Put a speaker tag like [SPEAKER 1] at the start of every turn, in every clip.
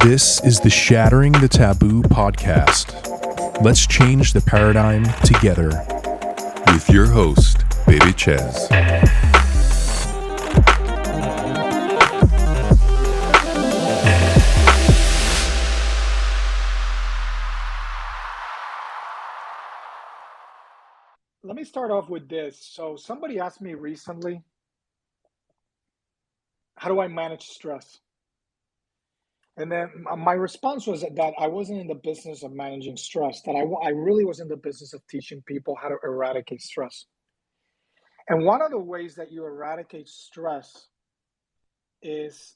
[SPEAKER 1] This is the Shattering the Taboo podcast. Let's change the paradigm together. With your host, Bebe Chez.
[SPEAKER 2] Let me start off with this. So somebody asked me recently, how do I manage stress? And then my response was that I wasn't in the business of managing stress, that I really was in the business of teaching people how to eradicate stress. And one of the ways that you eradicate stress is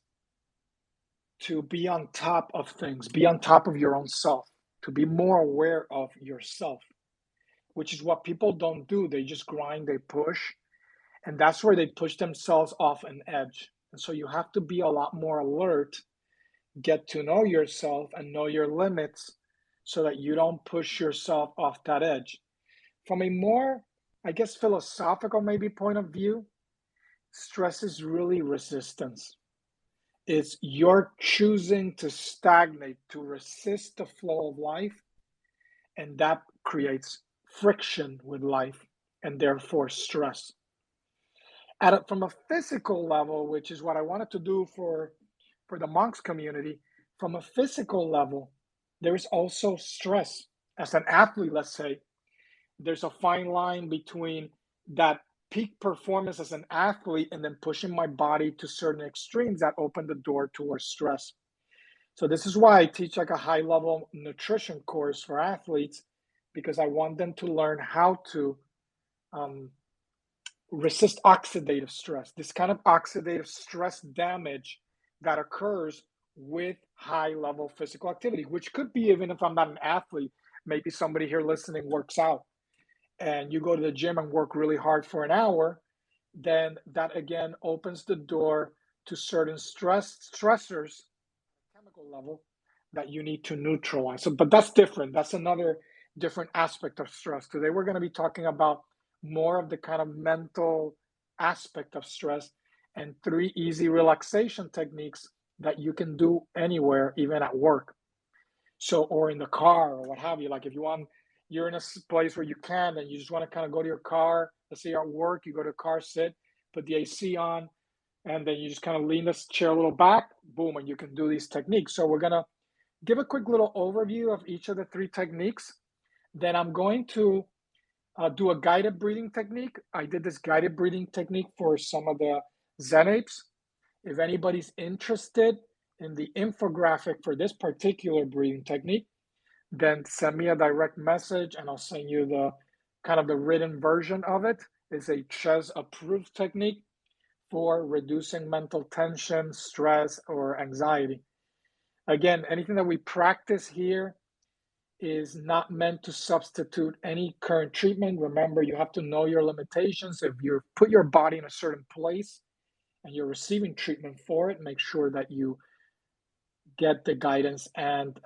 [SPEAKER 2] to be on top of things, be on top of your own self, to be more aware of yourself, which is what people don't do. They just grind, they push, and that's where they push themselves off an edge. And so you have to be a lot more alert, get to know yourself and know your limits so that you don't push yourself off that edge. From a more, I guess, philosophical maybe point of view, stress is really resistance. It's you're choosing to stagnate, to resist the flow of life, and that creates friction with life and therefore stress. From a physical level, which is what I wanted to do for the monks community, from a physical level, there is also stress. As an athlete, let's say, there's a fine line between that peak performance as an athlete and then pushing my body to certain extremes that open the door towards stress. So this is why I teach like a high level nutrition course for athletes, because I want them to learn how to resist oxidative stress, this kind of oxidative stress damage that occurs with high level physical activity, which could be, even if I'm not an athlete, maybe somebody here listening works out and you go to the gym and work really hard for an hour, then that again opens the door to certain stressors, chemical level, that you need to neutralize. So, but that's different. That's another different aspect of stress. Today, we're going to be talking about more of the kind of mental aspect of stress and 3 easy relaxation techniques that you can do anywhere, even at work. So, or in the car or what have you. Like if you're in a place where you can and you just want to kind of go to your car, let's say you're at work, you go to a car, sit, put the AC on, and then you just kind of lean this chair a little back, boom, and you can do these techniques. So we're going to give a quick little overview of each of the 3 techniques. Then I'm going to do a guided breathing technique. I did this guided breathing technique for some of the Zen apes. If anybody's interested in the infographic for this particular breathing technique, then send me a direct message and I'll send you the kind of the written version of it. It's a Chez approved technique for reducing mental tension, stress, or anxiety. Again, anything that we practice here is not meant to substitute any current treatment. Remember, you have to know your limitations. If you put your body in a certain place and you're receiving treatment for it, make sure that you get the guidance and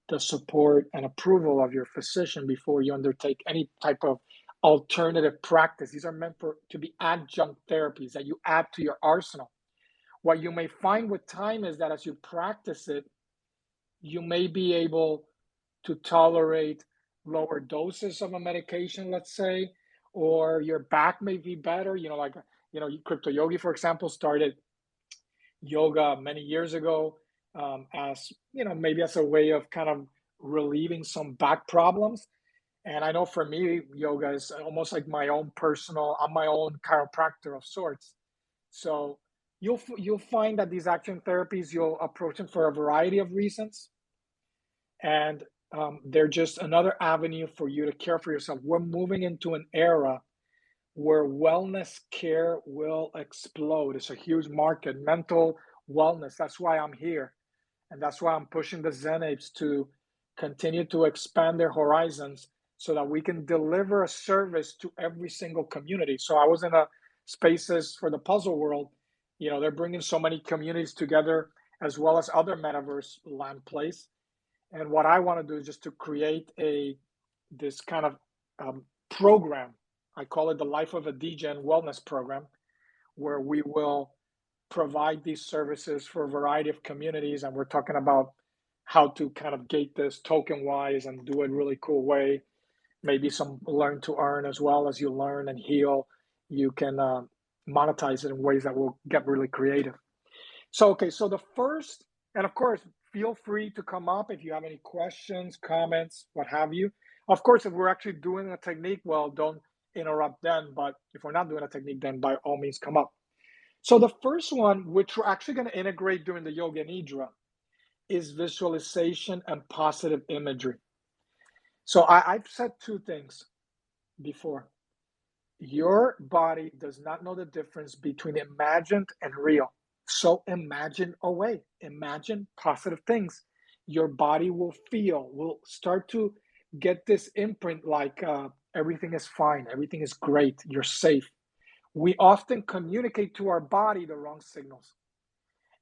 [SPEAKER 2] the support and approval of your physician before you undertake any type of alternative practice. These are meant to be adjunct therapies that you add to your arsenal. What you may find with time is that as you practice it, you may be able to tolerate lower doses of a medication, let's say, or your back may be better. Crypto Yogi, for example, started yoga many years ago as, maybe as a way of kind of relieving some back problems. And I know for me, yoga is almost like I'm my own chiropractor of sorts. So you'll find that these action therapies, you'll approach them for a variety of reasons. And they're just another avenue for you to care for yourself. We're moving into an era where wellness care will explode. It's a huge market, mental wellness. That's why I'm here. And that's why I'm pushing the Zen apes to continue to expand their horizons so that we can deliver a service to every single community. So I was in a spaces for the puzzle world. They're bringing so many communities together as well as other metaverse land place. And what I want to do is just to create this kind of program. I call it the Life of a DGen Wellness Program, where we will provide these services for a variety of communities. And we're talking about how to kind of gate this token wise and do it really cool way. Maybe some learn to earn as well. As you learn and heal, you can monetize it in ways that will get really creative. So, okay, so the first, and of course, feel free to come up if you have any questions, comments, what have you. Of course, if we're actually doing a technique, well, don't interrupt then. But if we're not doing a technique, then by all means come up. So the first one, which we're actually going to integrate during the Yoga Nidra, is visualization and positive imagery. So I've said two things before. Your body does not know the difference between imagined and real. So imagine away, imagine positive things. Your body will feel, will start to get this imprint like everything is fine, everything is great, you're safe. We often communicate to our body the wrong signals.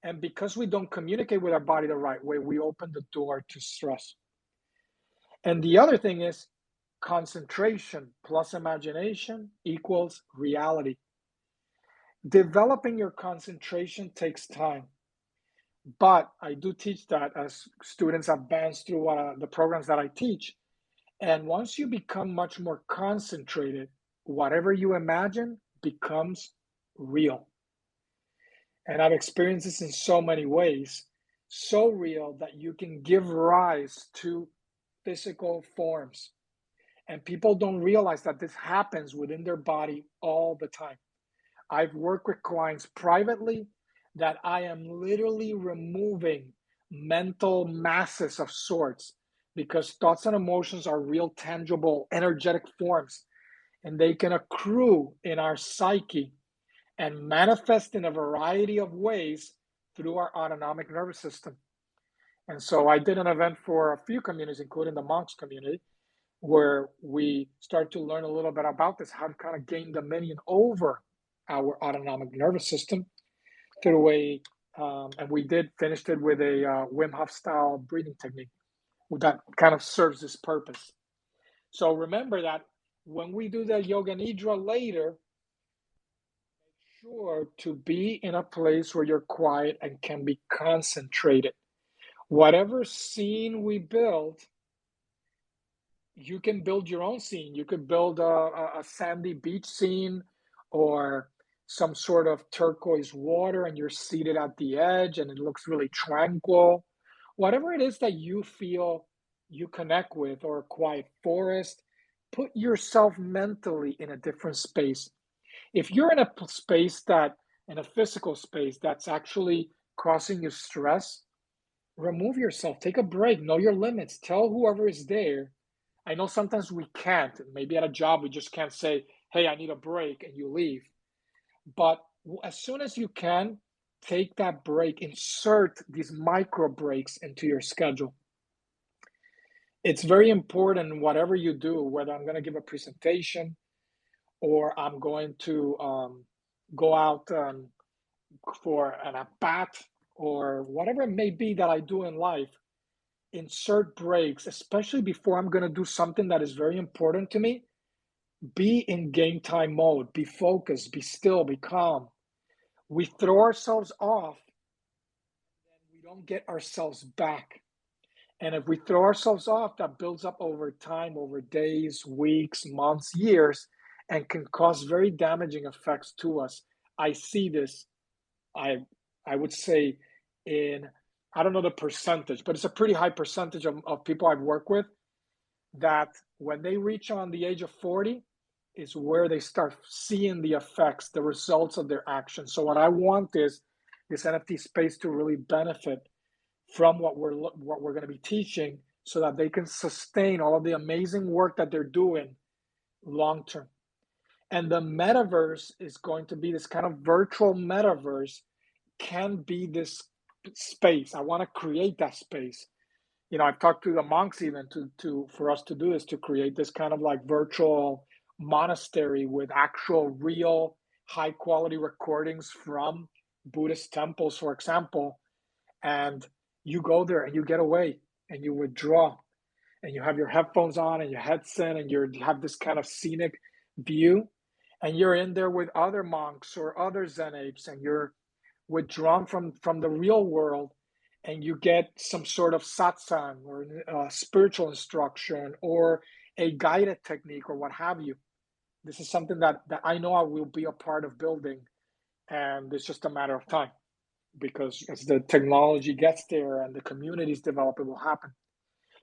[SPEAKER 2] And because we don't communicate with our body the right way, we open the door to stress. And the other thing is concentration plus imagination equals reality. Developing your concentration takes time, but I do teach that as students advance through the programs that I teach. And once you become much more concentrated, whatever you imagine becomes real. And I've experienced this in so many ways, so real that you can give rise to physical forms. And people don't realize that this happens within their body all the time. I've worked with clients privately that I am literally removing mental masses of sorts because thoughts and emotions are real, tangible, energetic forms, and they can accrue in our psyche and manifest in a variety of ways through our autonomic nervous system. And so I did an event for a few communities, including the monks community, where we start to learn a little bit about this, how to kind of gain dominion over our autonomic nervous system through and we did finished it with a Wim Hof style breathing technique that kind of serves this purpose. So remember that when we do the Yoga Nidra later, make sure to be in a place where you're quiet and can be concentrated. Whatever scene we build, you can build your own scene. You could build a sandy beach scene or some sort of turquoise water and you're seated at the edge and it looks really tranquil. Whatever it is that you feel you connect with, or a quiet forest, put yourself mentally in a different space. If you're in a space in a physical space that's actually causing you stress, remove yourself, take a break, know your limits, tell whoever is there. I know sometimes we can't. Maybe at a job, we just can't say, hey, I need a break, and you leave. But as soon as you can, take that break, insert these micro breaks into your schedule. It's very important, whatever you do, whether I'm going to give a presentation or I'm going to go out for a bat or whatever it may be that I do in life, insert breaks, especially before I'm going to do something that is very important to me. Be in game time mode, be focused, be still, be calm. We throw ourselves off and we don't get ourselves back. And if we throw ourselves off, that builds up over time, over days, weeks, months, years, and can cause very damaging effects to us. I see this, I would say, I don't know the percentage, but it's a pretty high percentage of people I've worked with that when they reach on the age of 40 is where they start seeing the effects, the results of their actions. So what I want is this NFT space to really benefit from what we're going to be teaching so that they can sustain all of the amazing work that they're doing long term. And the metaverse is going to be this kind of virtual metaverse, can be this space. I want to create that space. I've talked to the monks even for us to do this, to create this kind of like virtual monastery with actual real high quality recordings from Buddhist temples, for example. And you go there and you get away and you withdraw and you have your headphones on and your headset and you have this kind of scenic view and you're in there with other monks or other Zen apes and you're withdrawn from the real world and you get some sort of satsang or spiritual instruction or a guided technique or what have you. This is something that I know I will be a part of building, and it's just a matter of time because as the technology gets there and the communities develop, it will happen.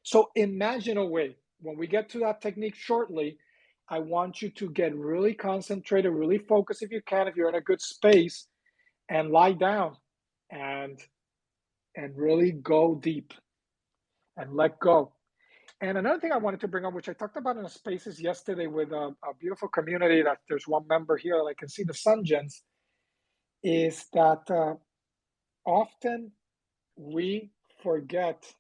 [SPEAKER 2] So imagine a way, when we get to that technique shortly, I want you to get really concentrated, really focused if you can, if you're in a good space, and lie down and really go deep and let go. And another thing I wanted to bring up, which I talked about in the spaces yesterday with a beautiful community that there's one member here that I can see the sun gens, is that often we forget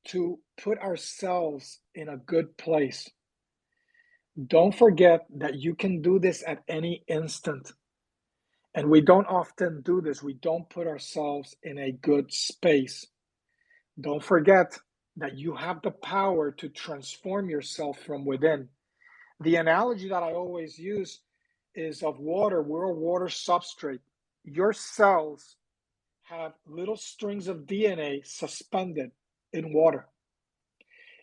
[SPEAKER 2] to put ourselves in a good place. Don't forget that you can do this at any instant. And we don't often do this. We don't put ourselves in a good space. Don't forget that you have the power to transform yourself from within. The analogy that I always use is of water. We're a water substrate. Your cells have little strings of DNA suspended in water.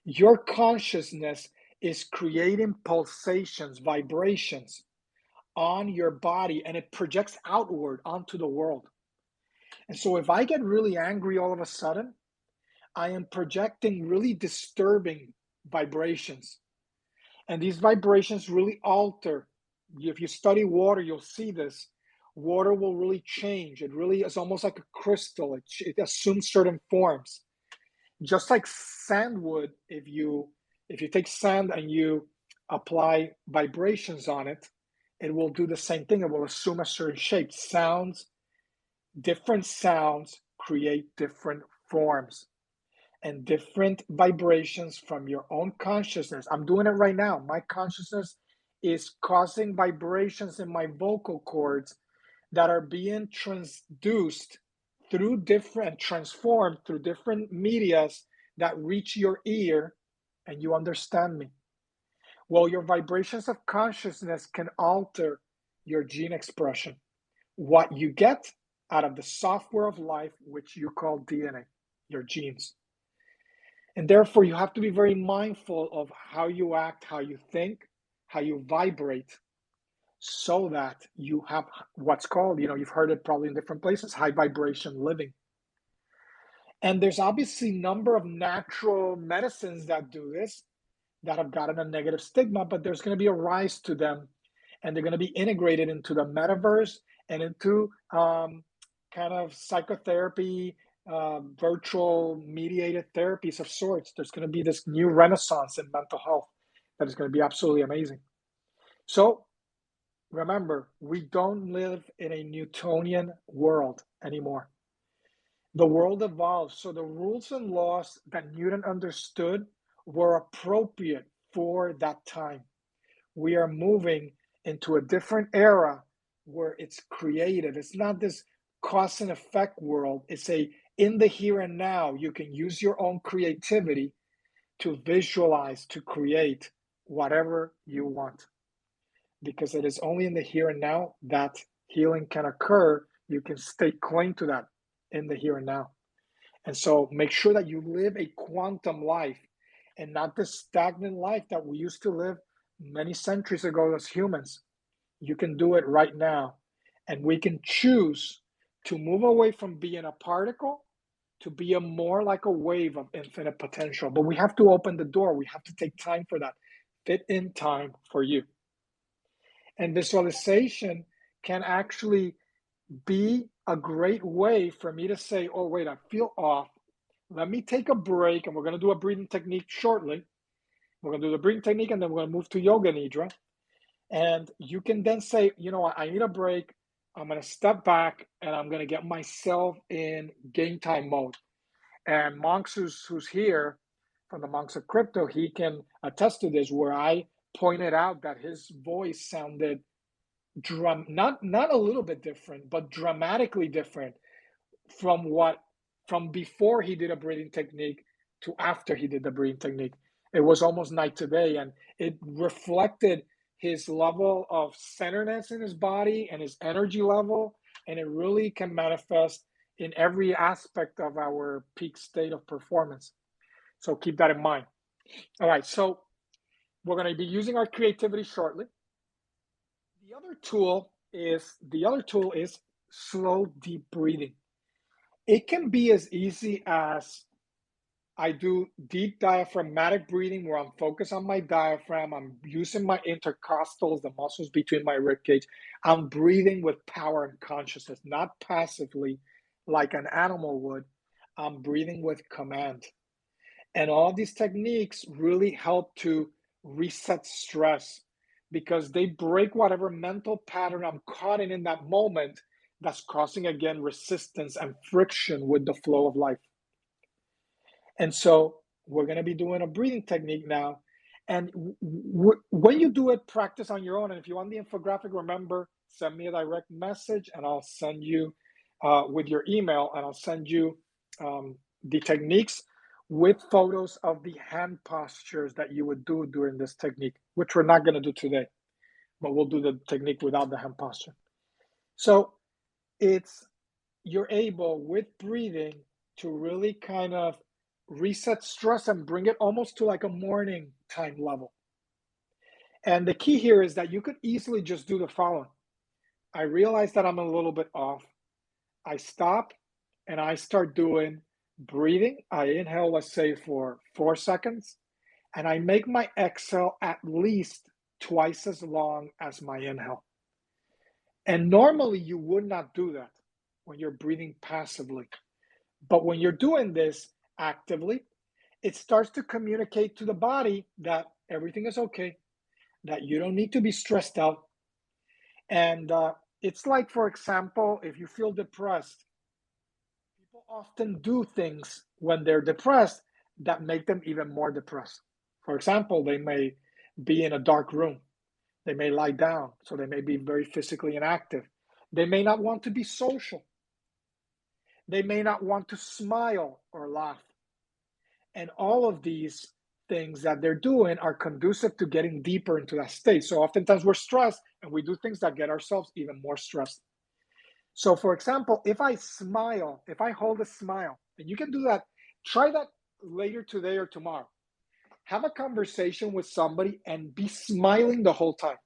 [SPEAKER 2] Your consciousness is creating pulsations, vibrations on your body, and it projects outward onto the world. And so if I get really angry all of a sudden, I am projecting really disturbing vibrations. And these vibrations really alter. If you study water, you'll see this. Water will really change. It really is almost like a crystal. It assumes certain forms. Just like sand would, if you take sand and you apply vibrations on it, it will do the same thing. It will assume a certain shape. Different sounds create different forms and different vibrations from your own consciousness. I'm doing it right now. My consciousness is causing vibrations in my vocal cords that are being transduced through different, transformed through different medias that reach your ear and you understand me. Well, your vibrations of consciousness can alter your gene expression, what you get out of the software of life, which you call DNA, your genes. And therefore, you have to be very mindful of how you act, how you think, how you vibrate, so that you have what's called, you've heard it probably in different places, high vibration living. And there's obviously a number of natural medicines that do this that have gotten a negative stigma, but there's going to be a rise to them, and they're going to be integrated into the metaverse and into kind of psychotherapy, virtual mediated therapies of sorts. There's going to be this new renaissance in mental health that is going to be absolutely amazing. So remember, we don't live in a Newtonian world anymore. The world evolves, so the rules and laws that Newton understood were appropriate for that time. We are moving into a different era where it's creative. It's not this cause and effect world. It's in the here and now, you can use your own creativity to visualize, to create whatever you want. Because it is only in the here and now that healing can occur. You can stay claim to that in the here and now. And so make sure that you live a quantum life and not the stagnant life that we used to live many centuries ago as humans. You can do it right now. And we can choose to move away from being a particle to be more like a wave of infinite potential. But we have to open the door. We have to take time for that. Fit in time for you. And visualization can actually be a great way for me to say, oh, wait, I feel off. Let me take a break. And we're going to do a breathing technique shortly. We're going to do the breathing technique, and then we're going to move to yoga nidra. And you can then say, you know what, I need a break. I'm going to step back, and I'm going to get myself in game time mode. And Monks, who's here from the Monks of Crypto, he can attest to this, where I pointed out that his voice sounded not a little bit different, but dramatically different from before he did a breathing technique to after he did the breathing technique. It was almost night to day, and it reflected his level of centeredness in his body and his energy level, and it really can manifest in every aspect of our peak state of performance. So keep that in mind. All right, so we're going to be using our creativity shortly. The other tool is slow, deep breathing. It can be as easy as I do deep diaphragmatic breathing where I'm focused on my diaphragm. I'm using my intercostals, the muscles between my rib cage. I'm breathing with power and consciousness, not passively like an animal would. I'm breathing with command. And all these techniques really help to reset stress because they break whatever mental pattern I'm caught in that moment that's causing, again, resistance and friction with the flow of life. And so we're going to be doing a breathing technique now. And when you do it, practice on your own. And if you want the infographic, remember, send me a direct message and I'll send you with your email and I'll send you the techniques with photos of the hand postures that you would do during this technique, which we're not going to do today, but we'll do the technique without the hand posture. So you're able with breathing to really kind of reset stress and bring it almost to like a morning time level. And the key here is that you could easily just do the following. I realize that I'm a little bit off. I stop and I start doing breathing. I inhale, let's say, for 4 seconds, and I make my exhale at least twice as long as my inhale. And normally you would not do that when you're breathing passively. But when you're doing this actively, it starts to communicate to the body that everything is okay, that you don't need to be stressed out. And it's like, for example, if you feel depressed, people often do things when they're depressed that make them even more depressed. For example, they may be in a dark room. They may lie down, so they may be very physically inactive. They may not want to be social. They may not want to smile or laugh. And all of these things that they're doing are conducive to getting deeper into that state. So oftentimes we're stressed and we do things that get ourselves even more stressed. So for example, if I smile, if I hold a smile, and you can do that, try that later today or tomorrow. Have a conversation with somebody and be smiling the whole time.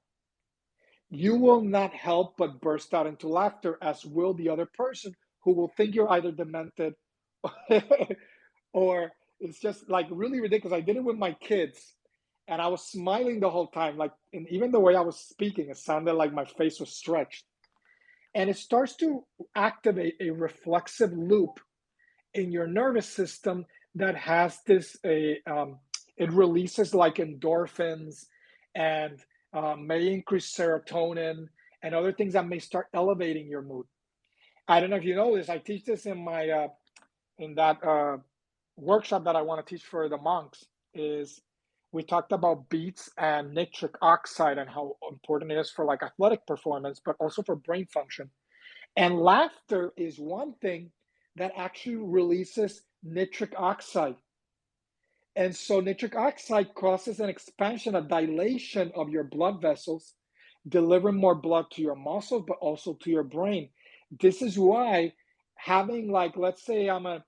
[SPEAKER 2] You will not help but burst out into laughter, as will the other person, who will think you're either demented or it's just like really ridiculous. I did it with my kids and I was smiling the whole time. Like, and even the way I was speaking, it sounded like my face was stretched. And it starts to activate a reflexive loop in your nervous system that has this, it releases like endorphins and may increase serotonin and other things that may start elevating your mood. I don't know if you know this. I teach this in my in that workshop that I want to teach for the monks. Is we talked about beats and nitric oxide and how important it is for like athletic performance, but also for brain function. And laughter is one thing that actually releases nitric oxide. And so nitric oxide causes an expansion, a dilation of your blood vessels, delivering more blood to your muscles, but also to your brain. This is why having, like, let's say I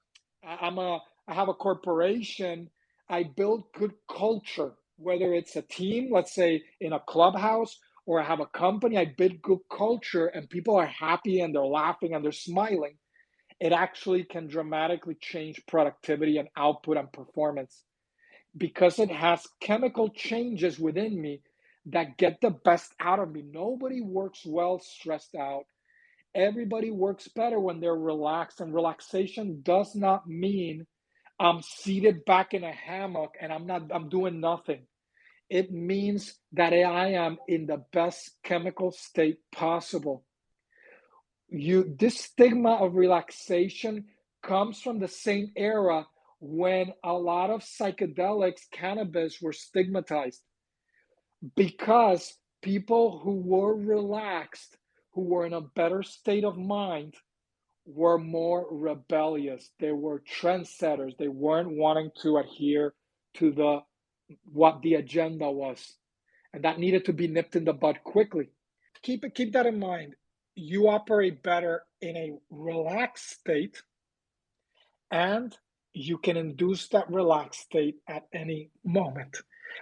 [SPEAKER 2] have a corporation, I build good culture, whether it's a team, let's say in a clubhouse, or I have a company, I build good culture and people are happy and they're laughing and they're smiling. It actually can dramatically change productivity and output and performance because it has chemical changes within me that get the best out of me. Nobody works well stressed out. Everybody works better when they're relaxed, and relaxation does not mean I'm seated back in a hammock and I'm doing nothing. It means that I am in the best chemical state possible. This stigma of relaxation comes from the same era when a lot of psychedelics, cannabis, were stigmatized because people who were relaxed, who were in a better state of mind, were more rebellious. They were trendsetters. They weren't wanting to adhere to what the agenda was, and that needed to be nipped in the bud quickly. Keep that in mind. you operate better in a relaxed state, and you can induce that relaxed state at any moment.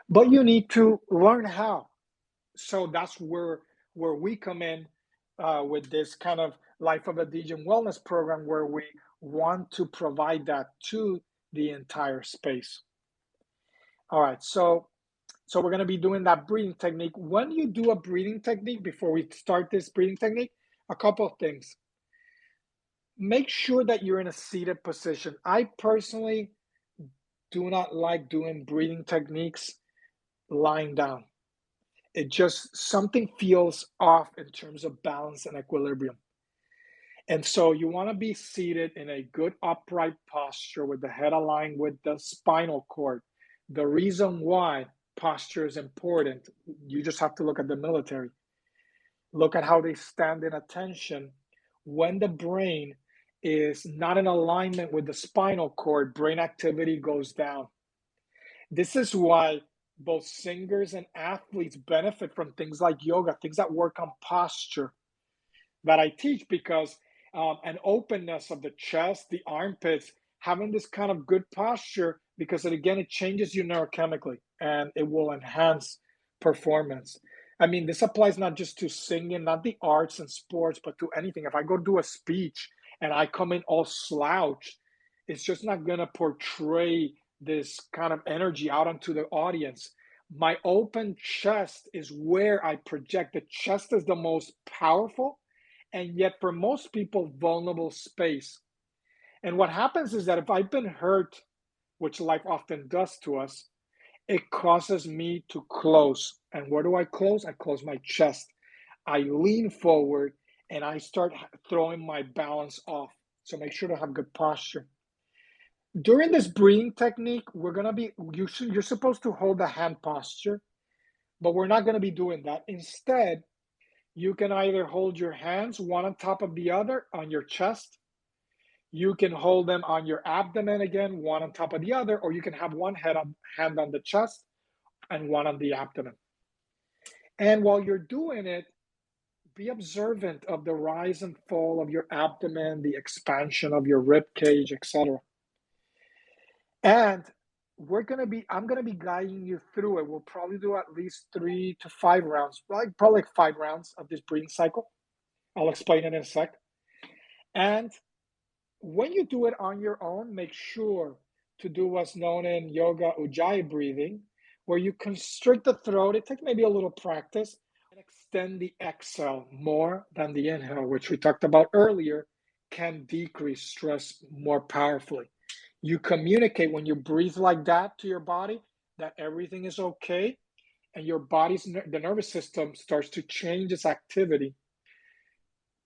[SPEAKER 2] But you need to learn how. So that's where we come in with this kind of Life of a DJ wellness program, where we want to provide that to the entire space. All right, so we're going to be doing that breathing technique. When you do a breathing technique, before we start this breathing technique, a couple of things. Make sure that you're in a seated position. I personally do not like doing breathing techniques lying down. It just, something feels off in terms of balance and equilibrium. And so you want to be seated in a good upright posture with the head aligned with the spinal cord. The reason why posture is important, you just have to look at the military. Look at how they stand in attention. When the brain is not in alignment with the spinal cord, brain activity goes down. This is why both singers and athletes benefit from things like yoga, things that work on posture that I teach, because an openness of the chest, the armpits, having this kind of good posture, because it changes you neurochemically and it will enhance performance. I mean, this applies not just to singing, not the arts and sports, but to anything. If I go do a speech and I come in all slouched, it's just not going to portray this kind of energy out onto the audience. My open chest is where I project. The chest is the most powerful and yet for most people vulnerable space. And what happens is that if I've been hurt, which life often does to us, it causes me to close. And where do I close? I close my chest. I lean forward and I start throwing my balance off. So make sure to have good posture. During this breathing technique, you're supposed to hold the hand posture, but we're not going to be doing that. Instead, you can either hold your hands one on top of the other on your chest. You can hold them on your abdomen again, one on top of the other, or you can have one hand on the chest and one on the abdomen. And while you're doing it, be observant of the rise and fall of your abdomen, the expansion of your rib cage, etc. And I'm gonna be guiding you through it. We'll probably do at least 3 to 5 rounds, probably like 5 rounds of this breathing cycle. I'll explain it in a sec. And when you do it on your own, make sure to do what's known in yoga ujjayi breathing, where you constrict the throat. It takes maybe a little practice, and extend the exhale more than the inhale, which we talked about earlier, can decrease stress more powerfully. You communicate when you breathe like that to your body that everything is okay, and your the nervous system starts to change its activity.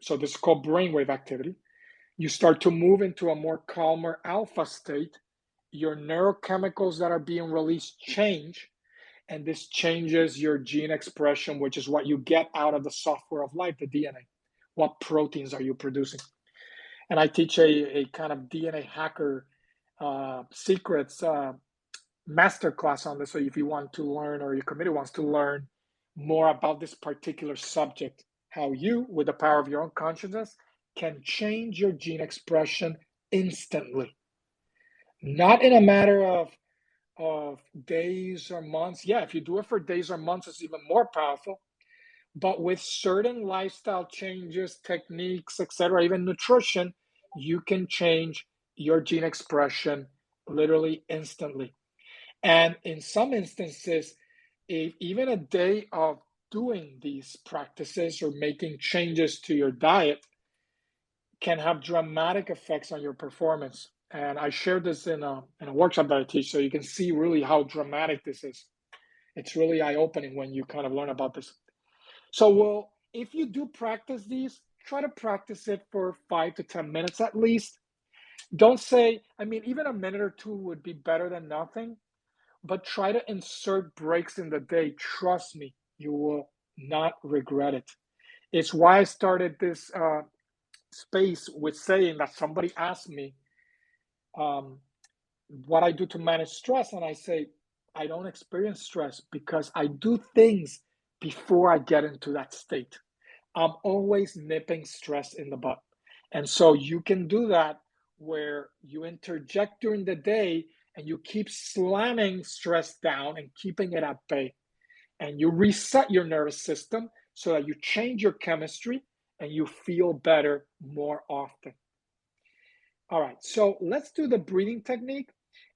[SPEAKER 2] So this is called brainwave activity. You start to move into a more calmer alpha state. Your neurochemicals that are being released change, and this changes your gene expression, which is what you get out of the software of life, the DNA. What proteins are you producing? And I teach a kind of DNA hacker secrets masterclass on this. So if you want to learn, or your committee wants to learn more about this particular subject, how you, with the power of your own consciousness, can change your gene expression instantly. Not in a matter of days or months. Yeah, if you do it for days or months, it's even more powerful. But with certain lifestyle changes, techniques, etc., even nutrition, you can change your gene expression literally instantly. And in some instances, if even a day of doing these practices or making changes to your diet can have dramatic effects on your performance. And I shared this in a workshop that I teach, so you can see really how dramatic this is. It's really eye-opening when you kind of learn about this. So, if you do practice these, try to practice it for 5 to 10 minutes at least. Don't say, I mean, even a minute or two would be better than nothing, but try to insert breaks in the day. Trust me, you will not regret it. It's why I started this space with saying that somebody asked me what I do to manage stress, and I say, I don't experience stress because I do things before I get into that state. I'm always nipping stress in the butt. And so you can do that where you interject during the day and you keep slamming stress down and keeping it at bay. And you reset your nervous system so that you change your chemistry and you feel better more often. All right, so let's do the breathing technique.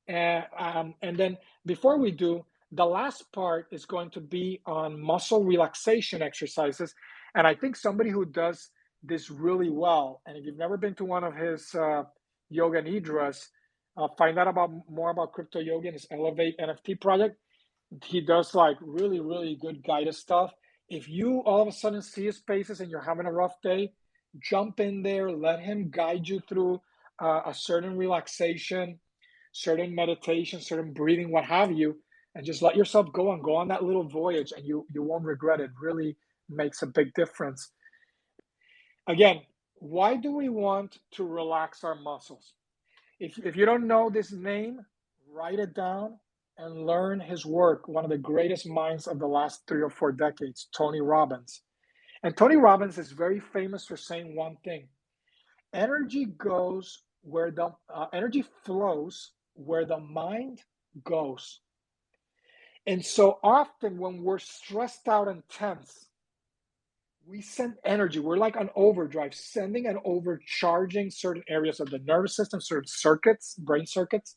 [SPEAKER 2] And then before we do, the last part is going to be on muscle relaxation exercises. And I think somebody who does this really well, and if you've never been to one of his yoga nidras, find out about more about crypto yoga and his Elevate NFT project. He does like really, really good guided stuff. If you all of a sudden see his faces and you're having a rough day, jump in there, let him guide you through a certain relaxation, certain meditation, certain breathing, what have you, and just let yourself go and go on that little voyage, and you won't regret it. Really makes a big difference. Again, why do we want to relax our muscles? If you don't know this name, write it down and learn his work. One of the greatest minds of the last 3 or 4 decades, Tony Robbins. And Tony Robbins is very famous for saying one thing: energy goes where the energy flows where the mind goes. And so often when we're stressed out and tense, we send energy. We're like on overdrive, sending and overcharging certain areas of the nervous system, certain circuits, brain circuits,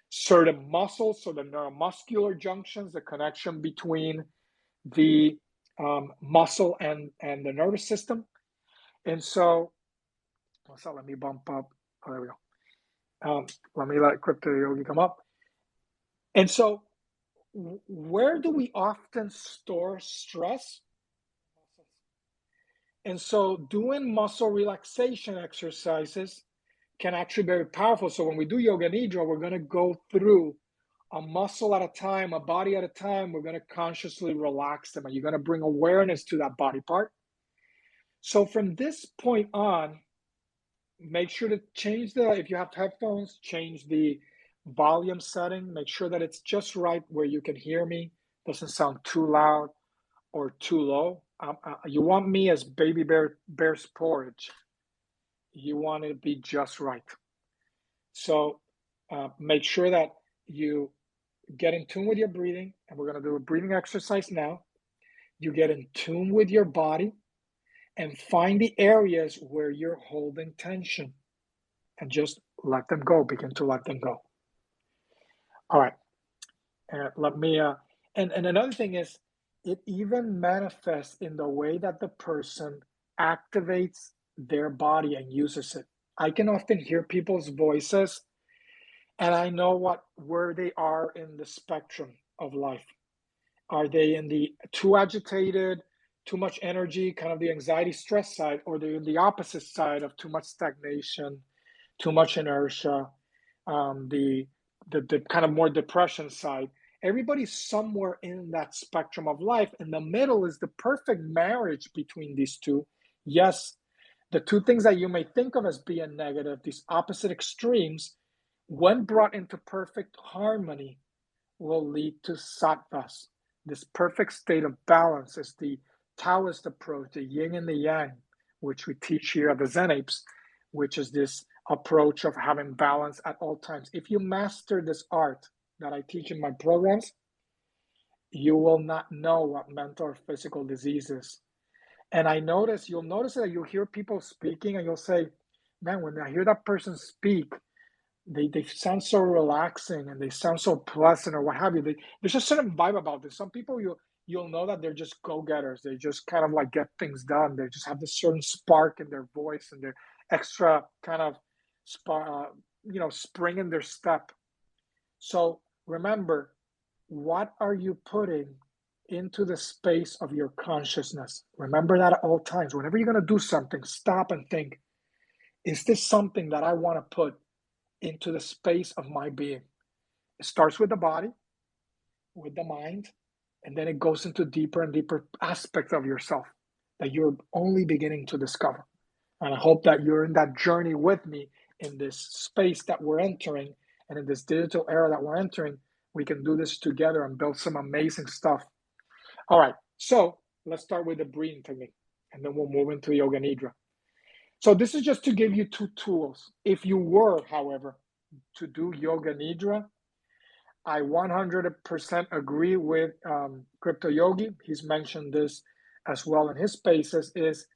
[SPEAKER 2] certain muscles, so the neuromuscular junctions, the connection between the muscle and the nervous system. And so, let me bump up. Oh, there we go. Let me let Crypto Yogi come up. And so, where do we often store stress? And so, doing muscle relaxation exercises can actually be very powerful. So, when we do Yoga Nidra, we're going to go through a muscle at a time, a body at a time. We're going to consciously relax them, and you're going to bring awareness to that body part. So, from this point on, make sure to change if you have headphones, change the volume setting. Make sure that it's just right where you can hear me. Doesn't sound too loud or too low. You want me as baby bear's porridge. You want it to be just right. So make sure that you get in tune with your breathing, and we're going to do a breathing exercise now. You get in tune with your body and find the areas where you're holding tension and just let them go. Begin to let them go. All right. Let me, and another thing is, it even manifests in the way that the person activates their body and uses it. I can often hear people's voices, and I know where they are in the spectrum of life. Are they in the too agitated, too much energy, kind of the anxiety stress side, or they're in the opposite side of too much stagnation, too much inertia, the kind of more depression side? Everybody's somewhere in that spectrum of life. In the middle is the perfect marriage between these two. Yes, the two things that you may think of as being negative, these opposite extremes, when brought into perfect harmony, will lead to sattvas. This perfect state of balance is the Taoist approach, the yin and the yang, which we teach here at the Zen Apes, which is this approach of having balance at all times. If you master this art that I teach in my programs, you will not know what mental or physical disease is. And you'll notice that you'll hear people speaking and you'll say, man, when I hear that person speak, they sound so relaxing and they sound so pleasant or what have you. There's a certain vibe about this. Some people you'll know that they're just go-getters. They just kind of like get things done. They just have this certain spark in their voice and their extra kind of spring in their step. So remember, what are you putting into the space of your consciousness? Remember that at all times. Whenever you're going to do something, stop and think, is this something that I want to put into the space of my being? It starts with the body, with the mind, and then it goes into deeper and deeper aspects of yourself that you're only beginning to discover. And I hope that you're in that journey with me in this space that we're entering, and in this digital era that we're entering. We can do this together and build some amazing stuff. All right, so let's start with the breathing technique. and then we'll move into Yoga Nidra. So this is just to give you 2 tools. If you were, however, to do Yoga Nidra, I 100% agree with Crypto Yogi. He's mentioned this as well in his spaces, is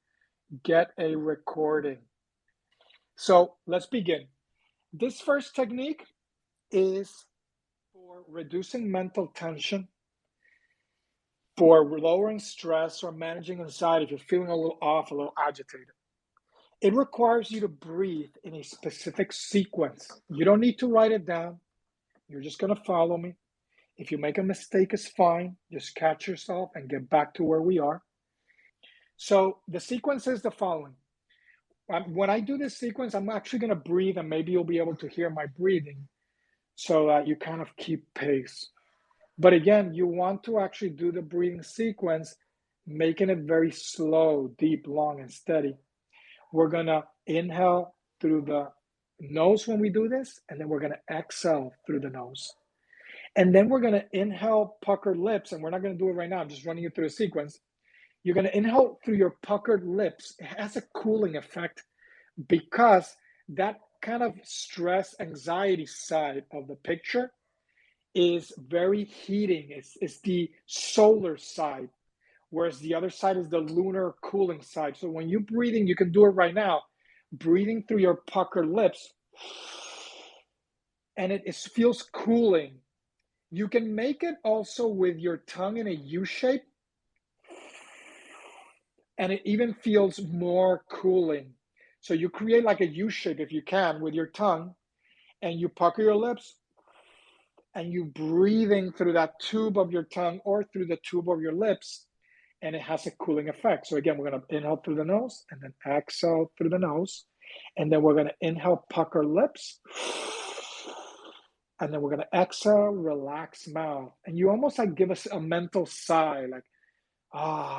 [SPEAKER 2] get a recording. So let's begin. This first technique is for reducing mental tension, for lowering stress or managing anxiety if you're feeling a little off, a little agitated. It requires you to breathe in a specific sequence. You don't need to write it down. You're just going to follow me. If you make a mistake, it's fine. Just catch yourself and get back to where we are. So the sequence is the following. When I do this sequence, I'm actually going to breathe, and maybe you'll be able to hear my breathing so that you kind of keep pace. But again, you want to actually do the breathing sequence, making it very slow, deep, long, and steady. We're going to inhale through the nose when we do this, and then we're going to exhale through the nose. And then we're going to inhale, pucker lips, and we're not going to do it right now. I'm just running you through a sequence. You're going to inhale through your puckered lips. It has a cooling effect because that kind of stress, anxiety side of the picture is very heating. It's the solar side, whereas the other side is the lunar cooling side. So when you're breathing, you can do it right now, breathing through your puckered lips, and it feels cooling. You can make it also with your tongue in a U shape, and it even feels more cooling. So you create like a U shape if you can with your tongue, and you pucker your lips, and you breathing through that tube of your tongue or through the tube of your lips, and it has a cooling effect. So again, we're going to inhale through the nose and then exhale through the nose. And then we're going to inhale, pucker lips. And then we're going to exhale, relax mouth. And you almost like give us a mental sigh, like,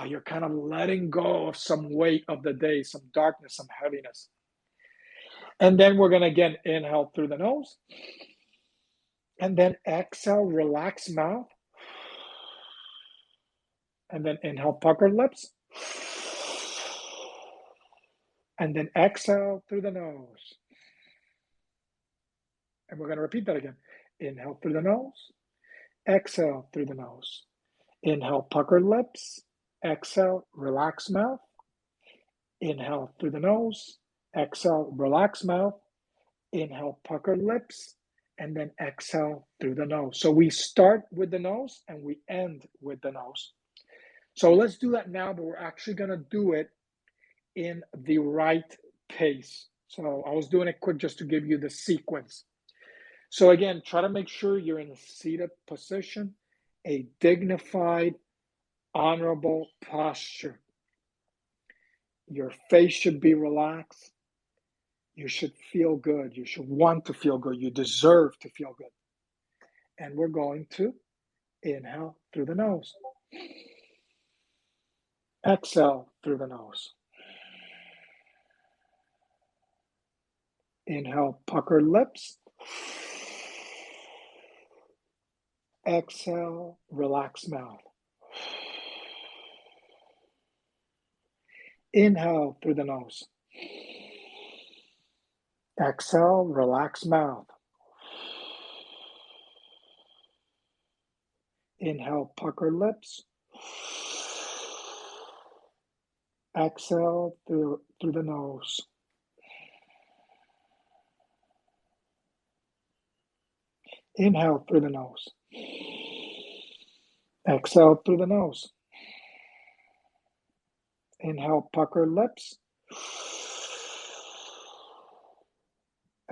[SPEAKER 2] you're kind of letting go of some weight of the day, some darkness, some heaviness. And then we're going to again inhale through the nose. And then exhale, relax mouth. And then inhale, pucker lips. And then exhale through the nose. And we're going to repeat that again. Inhale through the nose. Exhale through the nose. Inhale, pucker lips. Exhale, relax mouth. Inhale through the nose. Exhale, relax mouth. Inhale, pucker lips. And then exhale through the nose. So we start with the nose and we end with the nose. So let's do that now, but we're actually going to do it in the right pace. So I was doing it quick just to give you the sequence. So again, try to make sure you're in a seated position, a dignified, honorable posture. Your face should be relaxed. You should feel good. You should want to feel good. You deserve to feel good. And we're going to inhale through the nose. Exhale through the nose. Inhale, pucker lips. Exhale, relax mouth. Inhale through the nose. Exhale, relax mouth. Inhale, pucker lips. Exhale through the nose. Inhale through the nose. Exhale through the nose. Inhale, pucker lips.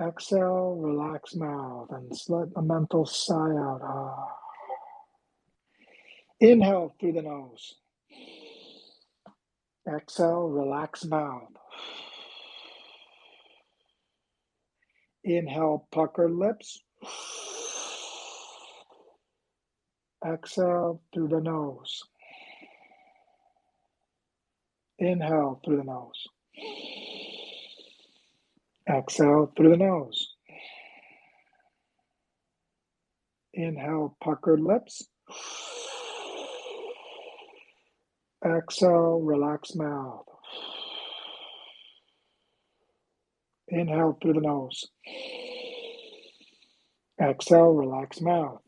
[SPEAKER 2] Exhale, relax mouth, and let a mental sigh out. Inhale through the nose. Exhale, relax mouth. Inhale, pucker lips. Exhale through the nose. Inhale through the nose. Exhale through the nose. Inhale, puckered lips. Exhale, relax mouth. Inhale through the nose. Exhale, relax mouth.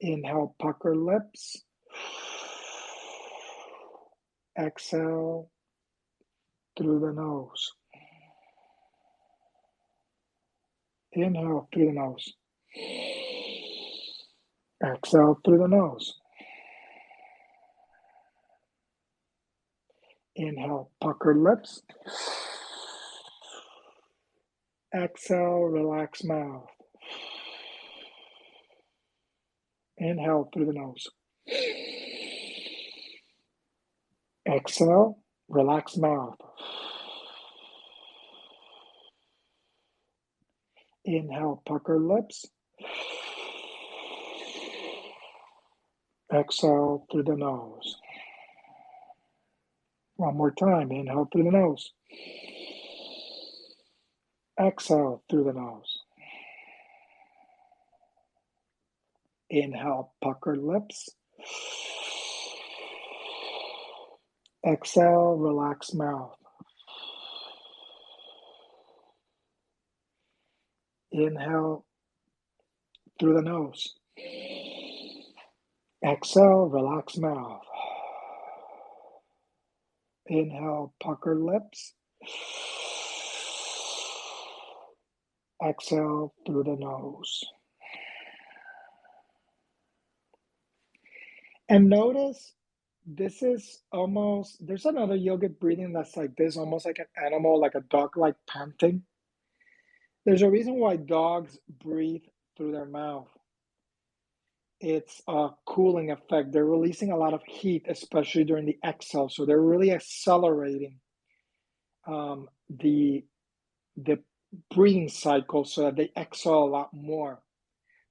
[SPEAKER 2] Inhale, pucker lips. Exhale through the nose. Inhale through the nose. Exhale through the nose. Inhale, pucker lips. Exhale, relax mouth. Inhale through the nose. Exhale, relax mouth. Inhale, pucker lips. Exhale through the nose. One more time. Inhale through the nose. Exhale through the nose. Inhale, pucker lips. Exhale, relax mouth. Inhale through the nose. Exhale, relax mouth. Inhale, pucker lips. Exhale through the nose. And notice this is almost, there's another yogic breathing that's like this, almost like an animal, like a dog-like panting. There's a reason why dogs breathe through their mouth. It's a cooling effect. They're releasing a lot of heat, especially during the exhale. So they're really accelerating the breathing cycle so that they exhale a lot more.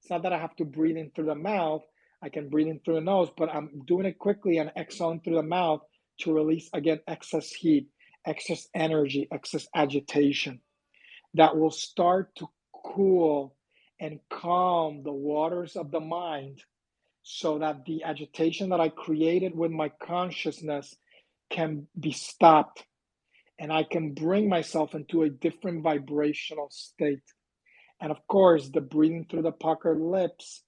[SPEAKER 2] It's not that I have to breathe in through the mouth. I can breathe in through the nose, but I'm doing it quickly and exhaling through the mouth to release, again, excess heat, excess energy, excess agitation that will start to cool and calm the waters of the mind so that the agitation that I created with my consciousness can be stopped and I can bring myself into a different vibrational state. And of course, the breathing through the puckered lips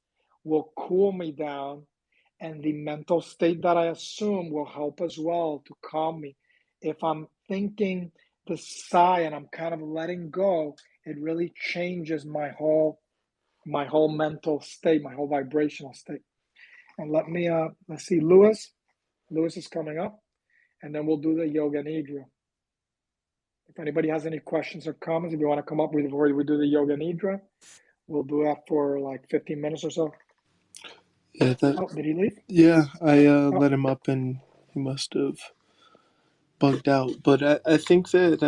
[SPEAKER 2] will cool me down, and the mental state that I assume will help as well to calm me. If I'm thinking the sigh and I'm kind of letting go, it really changes my whole mental state, my whole vibrational state. And let's see, Lewis is coming up, and then we'll do the yoga nidra. If anybody has any questions or comments, if you want to come up before we do the yoga nidra, we'll do that for like 15 minutes or so.
[SPEAKER 3] Yeah,
[SPEAKER 2] Oh, did he leave?
[SPEAKER 3] yeah, I let him up and he must have bugged out. But I think that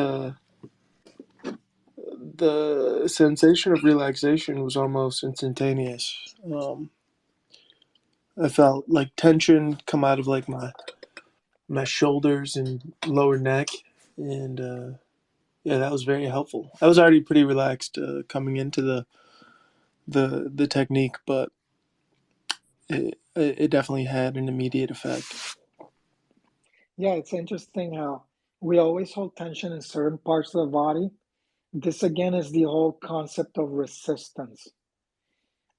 [SPEAKER 3] the sensation of relaxation was almost instantaneous. I felt like tension come out of like my shoulders and lower neck, and yeah, that was very helpful. I was already pretty relaxed coming into the technique, but it definitely had an immediate effect.
[SPEAKER 2] Yeah, it's interesting how we always hold tension in certain parts of the body. This again is the whole concept of resistance.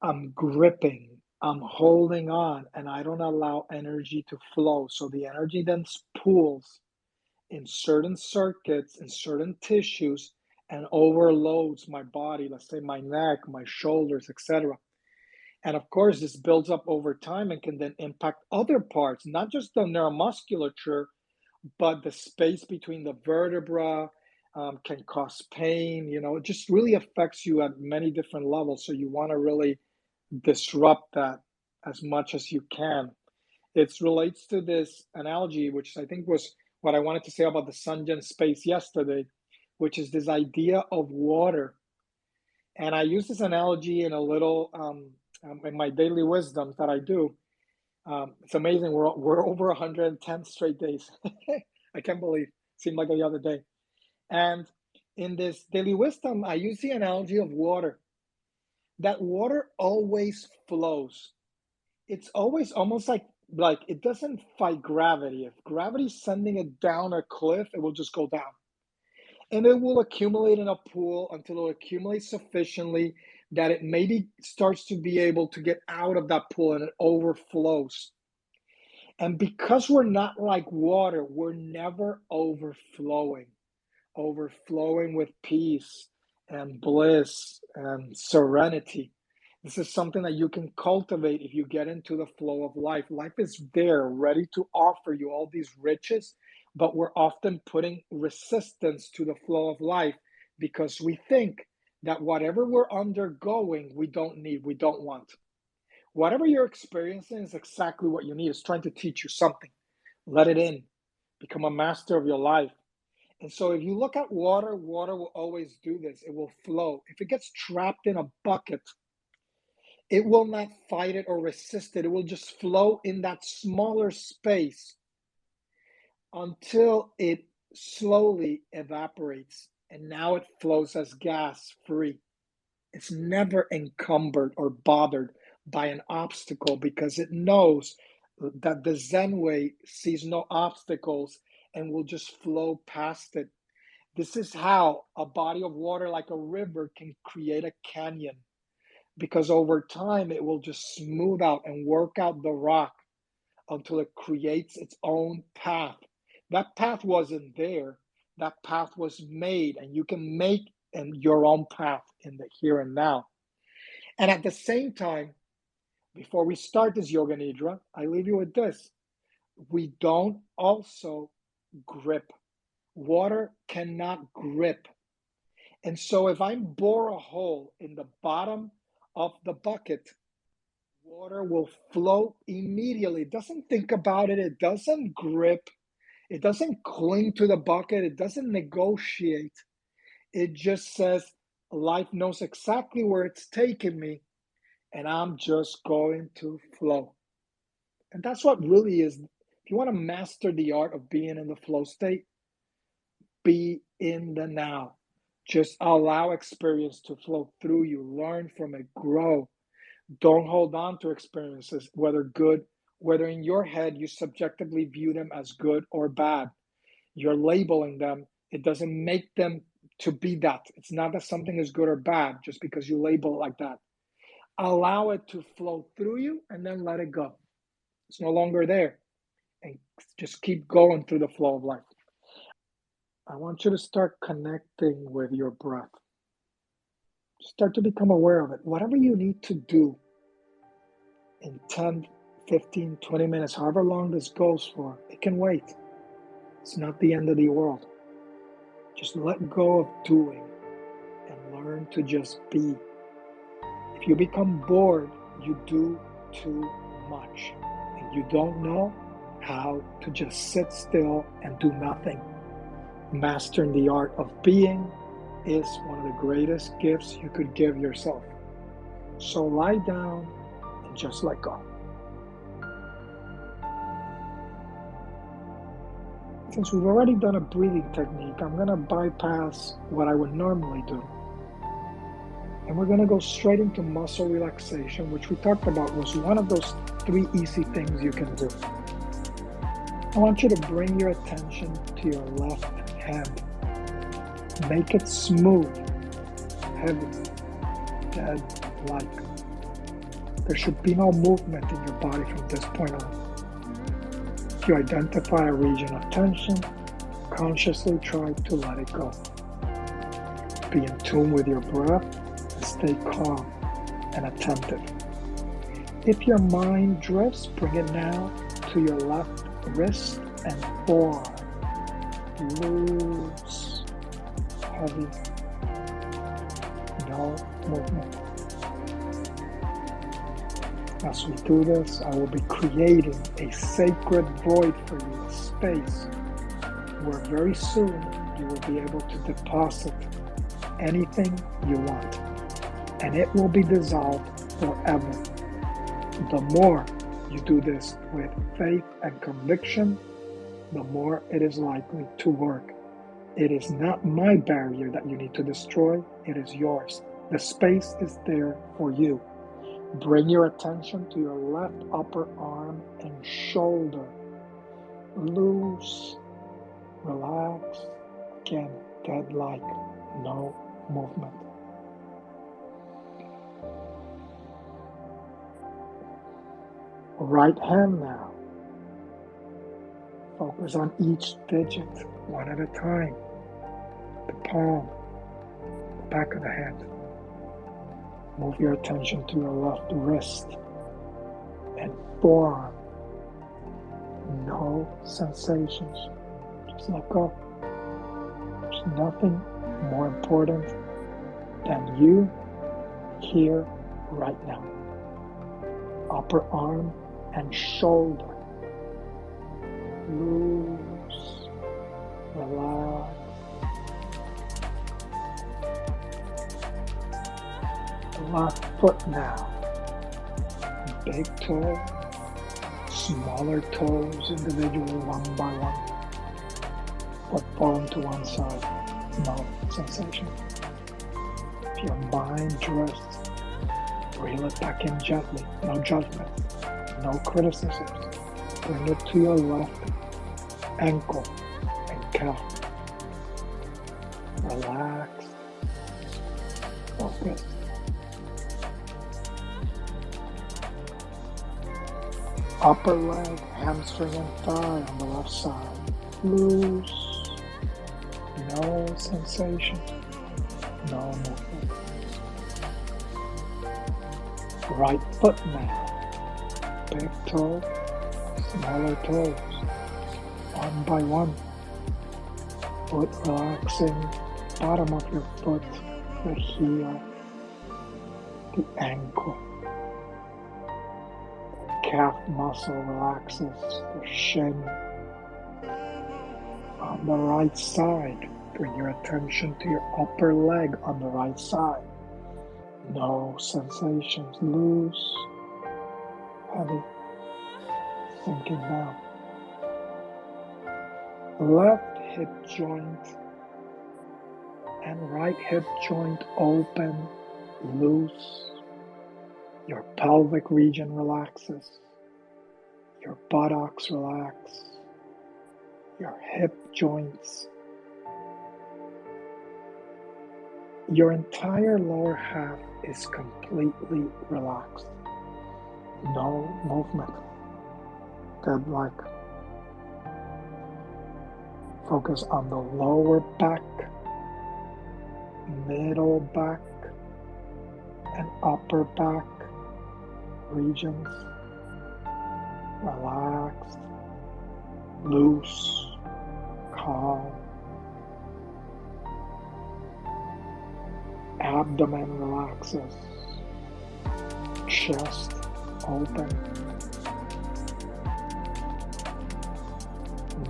[SPEAKER 2] I'm gripping, I'm holding on, and I don't allow energy to flow. So the energy then pools in certain circuits, in certain tissues, and overloads my body, let's say my neck, my shoulders, etc. And of course, this builds up over time and can then impact other parts, not just the neuromusculature, but the space between the vertebra can cause pain. It just really affects you at many different levels. So you want to really disrupt that as much as you can. It relates to this analogy, which I think was what I wanted to say about the Sungen space yesterday, which is this idea of water. And I use this analogy in a little in my daily wisdoms that I do. It's amazing. We're over 110 straight days. I can't believe. It seemed like the other day. And in this daily wisdom, I use the analogy of water. That water always flows. It's always almost like like it doesn't fight gravity. If gravity's sending it down a cliff, it will just go down. And it will accumulate in a pool until it accumulates sufficiently that it maybe starts to be able to get out of that pool and it overflows. And because we're not like water, we're never overflowing with peace and bliss and serenity. This is something that you can cultivate if you get into the flow of life. Life is there, ready to offer you all these riches, but we're often putting resistance to the flow of life because we think that whatever we're undergoing, we don't need, we don't want. Whatever you're experiencing is exactly what you need. It's trying to teach you something. Let it in. Become a master of your life. And so if you look at water, water will always do this. It will flow. If it gets trapped in a bucket, it will not fight it or resist it. It will just flow in that smaller space until it slowly evaporates. And now it flows as gas free. It's never encumbered or bothered by an obstacle because it knows that the Zen way sees no obstacles and will just flow past it. This is how a body of water like a river can create a canyon because over time it will just smooth out and work out the rock until it creates its own path. That path wasn't there, that path was made, and you can make your own path in the here and now. And at the same time, before we start this yoga nidra, I leave you with this. We don't also grip. Water cannot grip. And so if I bore a hole in the bottom of the bucket, water will flow immediately. It doesn't think about it. It doesn't grip. It doesn't cling to the bucket. It doesn't negotiate. It just says, life knows exactly where it's taking me, and I'm just going to flow. And that's what really is. If you want to master the art of being in the flow state, be in the now. Just allow experience to flow through you. Learn from it. Grow. Don't hold on to experiences, whether good, whether in your head you subjectively view them as good or bad. You're labeling them. It doesn't make them to be that. It's not that something is good or bad just because you label it like that. Allow it to flow through you and then let it go. It's no longer there. And just keep going through the flow of life. I want you to start connecting with your breath. Start to become aware of it. Whatever you need to do in 10, 15, 20 minutes, however long this goes for, it can wait. It's not the end of the world. Just let go of doing and learn to just be. If you become bored, you do too much. And you don't know how to just sit still and do nothing. Mastering the art of being is one of the greatest gifts you could give yourself. So lie down and just let go. Since we've already done a breathing technique, I'm going to bypass what I would normally do. And we're going to go straight into muscle relaxation, which we talked about was one of those 3 easy things you can do. I want you to bring your attention to your left hand. Make it smooth, heavy, dead-like. There should be no movement in your body from this point on. If you identify a region of tension, consciously try to let it go. Be in tune with your breath and stay calm and attentive. If your mind drifts, bring it now to your left wrist and forearm. Loose, heavy, no movement. As we do this, I will be creating a sacred void for you, a space where very soon you will be able to deposit anything you want, and it will be dissolved forever. The more you do this with faith and conviction, the more it is likely to work. It is not my barrier that you need to destroy, it is yours. The space is there for you. Bring your attention to your left upper arm and shoulder. Loose, relax, again, dead-like, no movement. Right hand now. Focus on each digit, one at a time. The palm, the back of the hand. Move your attention to your left wrist and forearm. No sensations. Just let go. There's nothing more important than you here right now. Upper arm and shoulder. Loose. Relax. Left foot now. Big toe. Smaller toes individually, one by one. Foot falling to one side. No sensation. If your mind drifts, reel it back in gently. No judgment. No criticisms. Bring it to your left ankle and calf. Relax. Focus. Upper leg, hamstring and thigh on the left side. Loose. No sensation. No movement. Right foot now. Big toe, smaller toes. One by one. Foot relaxing. Bottom of your foot. The heel. The ankle. Calf muscle relaxes, the shin. On the right side, bring your attention to your upper leg on the right side. No sensations, loose, heavy, sinking down. Left hip joint and right hip joint open, loose. Your pelvic region relaxes. Your buttocks relax. Your hip joints. Your entire lower half is completely relaxed. No movement. Dead-like. Focus on the lower back, middle back, and upper back regions. Relaxed, loose, calm. Abdomen relaxes. Chest open.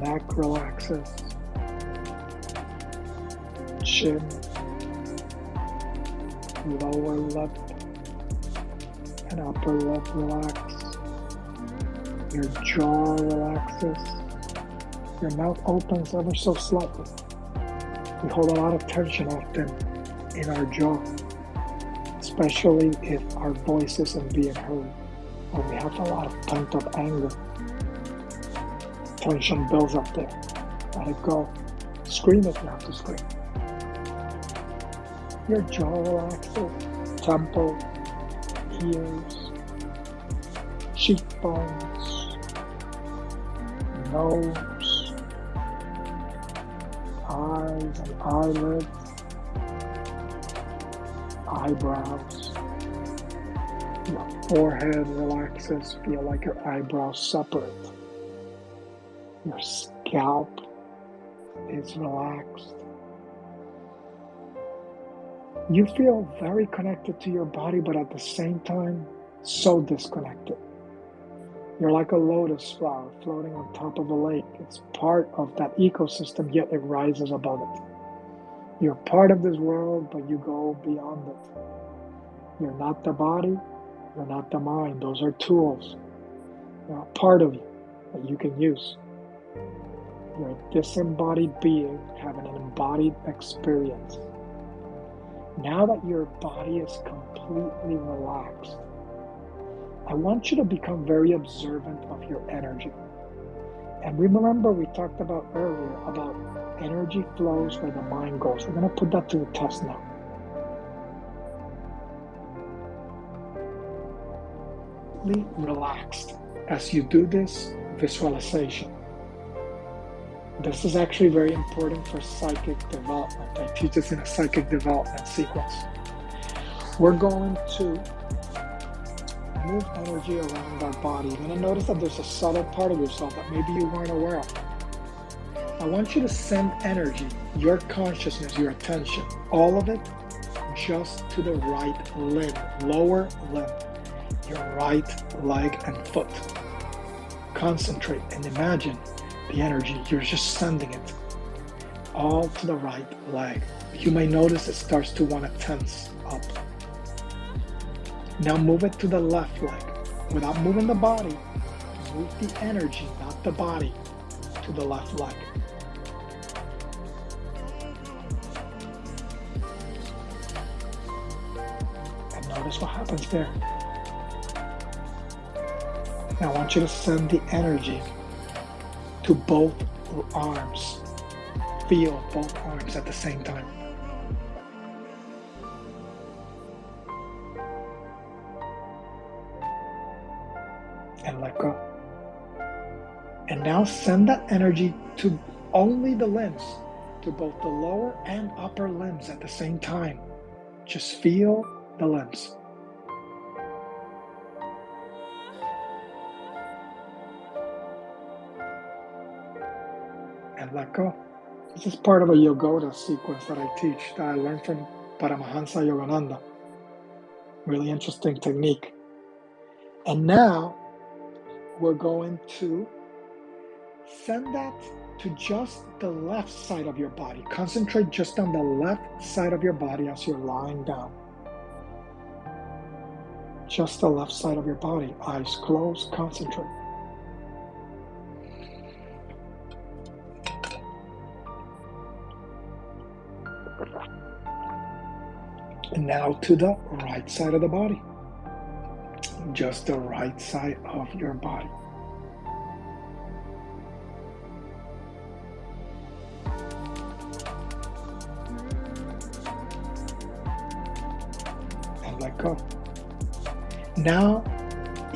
[SPEAKER 2] Neck relaxes. Chin. Lower lip and upper lip relax. Your jaw relaxes. Your mouth opens ever so slightly. We hold a lot of tension often in our jaw, especially if our voice isn't being heard or we have a lot of pent-up anger. Tension builds up there. Let it go. Scream if you have to scream. Your jaw relaxes, temple, ears, cheekbones, nose, eyes and eyelids, eyebrows. Your forehead relaxes, feel like your eyebrows separate. Your scalp is relaxed. You feel very connected to your body, but at the same time, so disconnected. You're like a lotus flower floating on top of a lake. It's part of that ecosystem, yet it rises above it. You're part of this world, but you go beyond it. You're not the body, you're not the mind. Those are tools. They're a part of you that you can use. You're a disembodied being having an embodied experience. Now that your body is completely relaxed, I want you to become very observant of your energy. And remember, we talked about earlier about energy flows where the mind goes. We're going to put that to the test now. Relaxed as you do this visualization. This is actually very important for psychic development. I teach this in a psychic development sequence. We're going to move energy around our body. You're going to notice that there's a subtle part of yourself that maybe you weren't aware of. I want you to send energy, your consciousness, your attention, all of it just to the right limb, lower limb, your right leg and foot. Concentrate and imagine the energy. You're just sending it all to the right leg. You may notice it starts to want to tense up. Now move it to the left leg. Without moving the body, move the energy, not the body, to the left leg. And notice what happens there. Now I want you to send the energy to both arms. Feel both arms at the same time. And let go. And now send that energy to only the limbs, to both the lower and upper limbs at the same time. Just feel the limbs. And let go. This is part of a Yogoda sequence that I teach, that I learned from Paramahansa Yogananda. Really interesting technique. And now we're going to send that to just the left side of your body. Concentrate just on the left side of your body as you're lying down. Just the left side of your body. Eyes closed, concentrate. And now to the right side of the body. Just the right side of your body. And let go. Now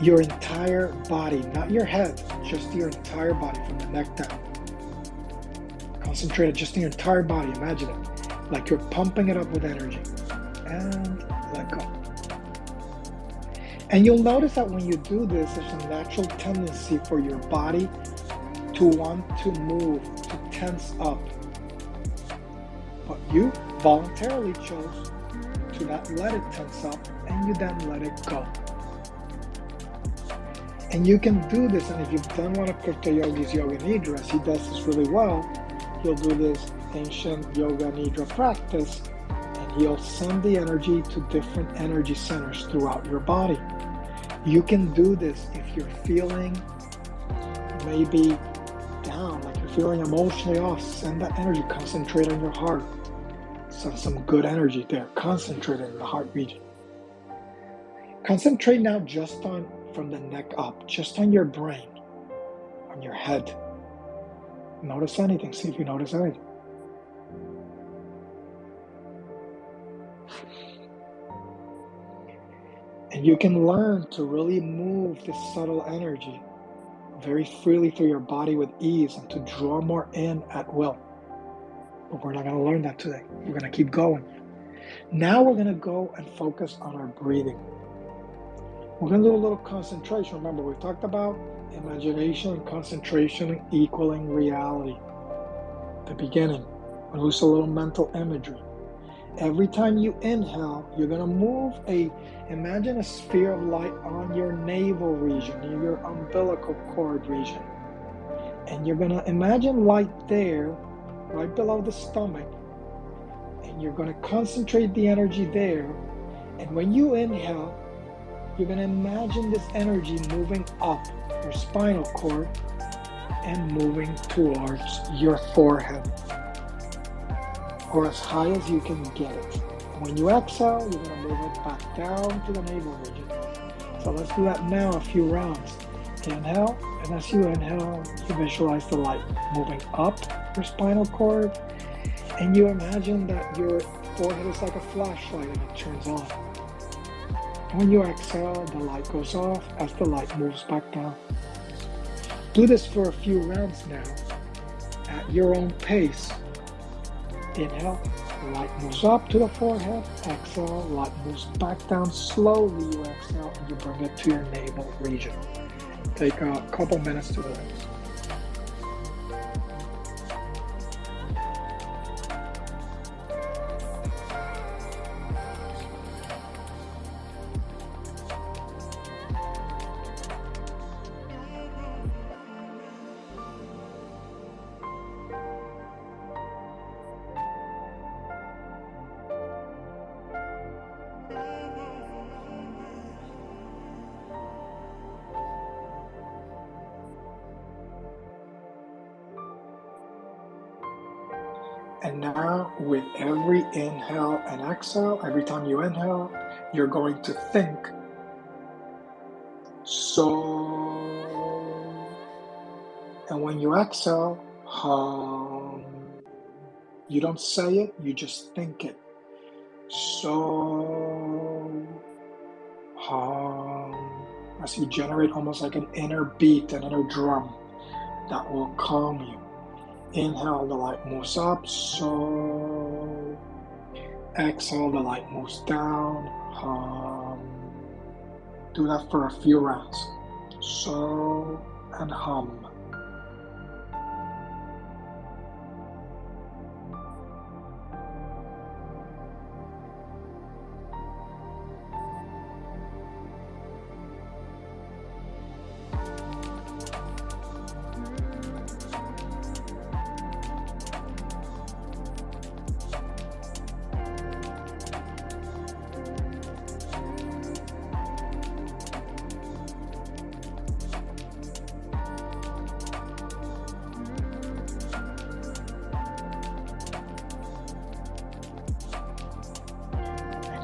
[SPEAKER 2] your entire body, not your head, just your entire body from the neck down. Concentrate on just your entire body. Imagine it like you're pumping it up with energy. And let go. And you'll notice that when you do this, there's a natural tendency for your body to want to move, to tense up. But you voluntarily chose to not let it tense up, and you then let it go. And you can do this, and if you've done one of Krishna Yogi's Yoga Nidras, he does this really well. He'll do this ancient Yoga Nidra practice, and he'll send the energy to different energy centers throughout your body. You can do this if you're feeling maybe down, like you're feeling emotionally off. Send that energy, concentrate on your heart. Send some good energy there. Concentrate on the heart region. Concentrate now just on, from the neck up, just on your brain, on your head. Notice anything. See if you notice anything. And you can learn to really move this subtle energy very freely through your body with ease and to draw more in at will. But we're not going to learn that today. We're going to keep going. Now we're going to go and focus on our breathing. We're going to do a little concentration. Remember, we talked about imagination and concentration equaling reality. At the beginning, we're going to use a little mental imagery. Every time you inhale, you're going to move imagine a sphere of light on your navel region, near your umbilical cord region. And you're going to imagine light there, right below the stomach. And you're going to concentrate the energy there. And when you inhale, you're going to imagine this energy moving up your spinal cord and moving towards your forehead, or as high as you can get it. When you exhale, you're going to move it back down to the navel region. So let's do that now, a few rounds. Inhale, and as you inhale, you visualize the light moving up your spinal cord, and you imagine that your forehead is like a flashlight and it turns on. And when you exhale, the light goes off as the light moves back down. Do this for a few rounds now, at your own pace. Inhale, the light moves up to the forehead. Exhale, light moves back down. Slowly you exhale and you bring it to your navel region. Take a couple minutes to do this. And now, with every inhale and exhale, every time you inhale, you're going to think, so. And when you exhale, hum. You don't say it, you just think it. So, hum. As you generate almost like an inner beat, an inner drum that will calm you. Inhale, the light moves up, so. Exhale, the light moves down, hum. Do that for a few rounds. So and hum.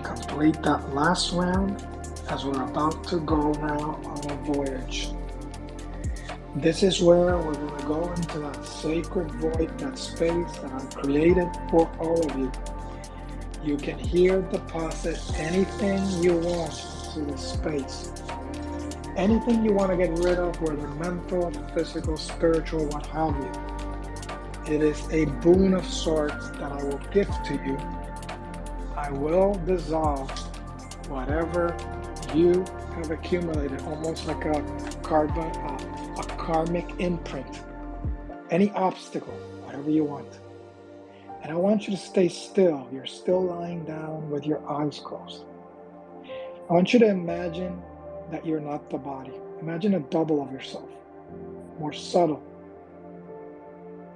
[SPEAKER 2] Complete that last round as we're about to go now on a voyage. This is where we're going to go into that sacred void, that space that I've created for all of you. You can here deposit anything you want to the space. Anything you want to get rid of, whether mental, physical, spiritual, what have you. It is a boon of sorts that I will give to you. I will dissolve whatever you have accumulated, almost like a karmic imprint. Any obstacle, whatever you want. And I want you to stay still. You're still lying down with your eyes closed. I want you to imagine that you're not the body. Imagine a double of yourself, more subtle.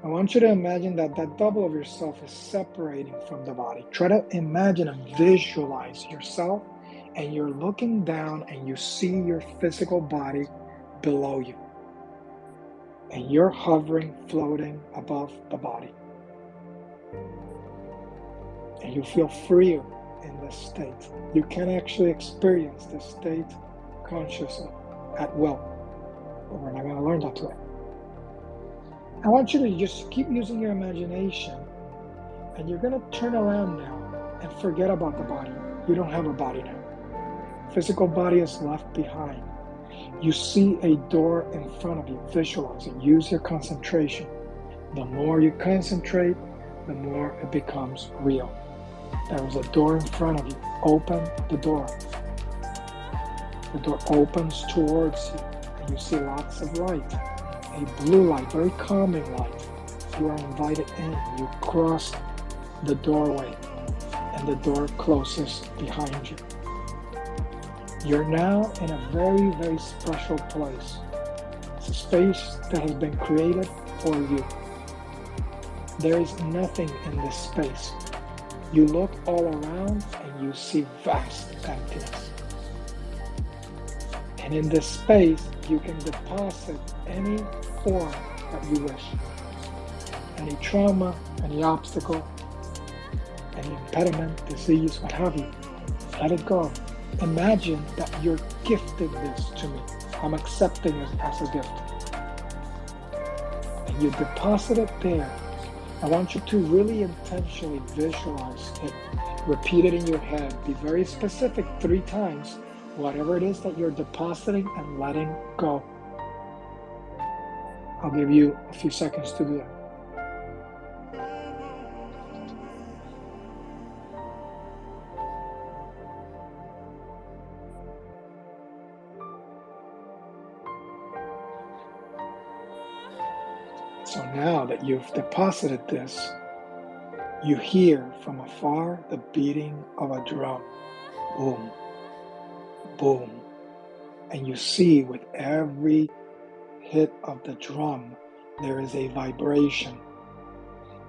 [SPEAKER 2] I want you to imagine that that double of yourself is separating from the body. Try to imagine and visualize yourself, and you're looking down and you see your physical body below you. And you're hovering, floating above the body. And you feel freer in this state. You can actually experience this state consciously, at will. But we're not going to learn that today. I want you to just keep using your imagination, and you're going to turn around now and forget about the body. You don't have a body now. Physical body is left behind. You see a door in front of you. Visualize it. Use your concentration. The more you concentrate, the more it becomes real. There is a door in front of you. Open the door. The door opens towards you, and you see lots of light. A blue light, very calming light. You are invited in. You cross the doorway, and the door closes behind you. You're now in a very, very special place. It's a space that has been created for you. There is nothing in this space. You look all around and you see vast emptiness. And in this space, you can deposit any form that you wish. Any trauma, any obstacle, any impediment, disease, what have you. Let it go. Imagine that you're gifting this to me. I'm accepting it as a gift. And you deposit it there. I want you to really intentionally visualize it. Repeat it in your head. Be very specific 3 times. Whatever it is that you're depositing and letting go. I'll give you a few seconds to do that. So now that you've deposited this, you hear from afar the beating of a drum. Boom, boom. And you see with every hit of the drum, there is a vibration.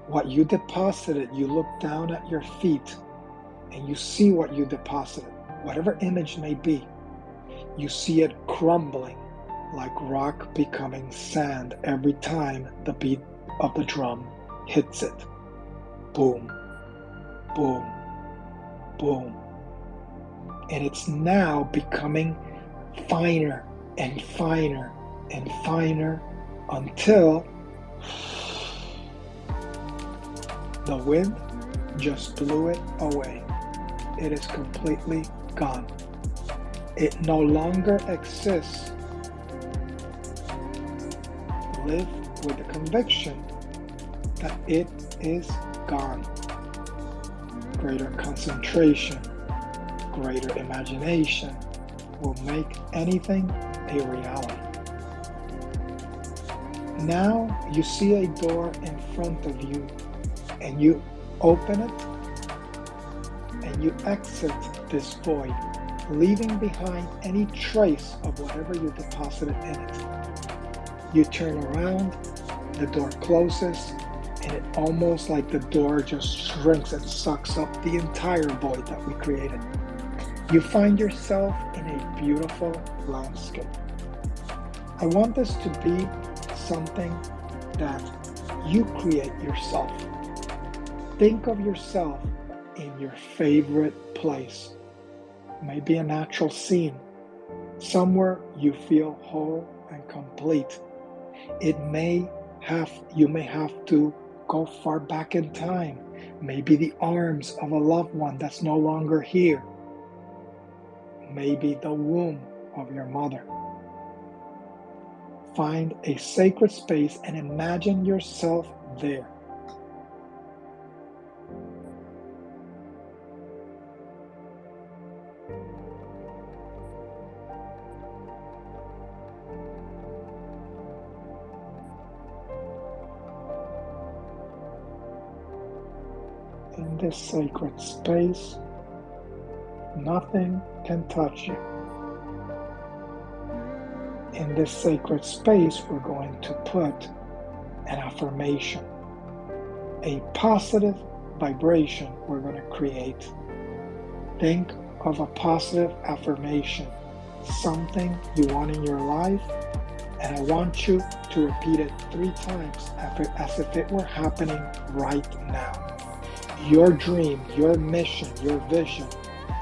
[SPEAKER 2] What you deposited, you look down at your feet and you see what you deposited, whatever image may be. You see it crumbling like rock becoming sand every time the beat of the drum hits it. Boom, boom, boom. And it's now becoming finer and finer and finer until the wind just blew it away. It is completely gone. It no longer exists. Live with the conviction that it is gone. Greater concentration, greater imagination will make anything a reality. Now you see a door in front of you and you open it and you exit this void, leaving behind any trace of whatever you deposited in it. You turn around, the door closes, and it almost like the door just shrinks and sucks up the entire void that we created. You find yourself in a beautiful landscape. I want this to be something that you create yourself. Think of yourself in your favorite place. Maybe a natural scene, somewhere you feel whole and complete. You may have to go far back in time, maybe the arms of a loved one that's no longer here, maybe the womb of your mother. Find a sacred space and imagine yourself there. In this sacred space, nothing can touch you. In this sacred space, we're going to put an affirmation, a positive vibration we're going to create. Think of a positive affirmation, something you want in your life, and I want you to repeat it 3 times as if it were happening right now. Your dream, your mission, your vision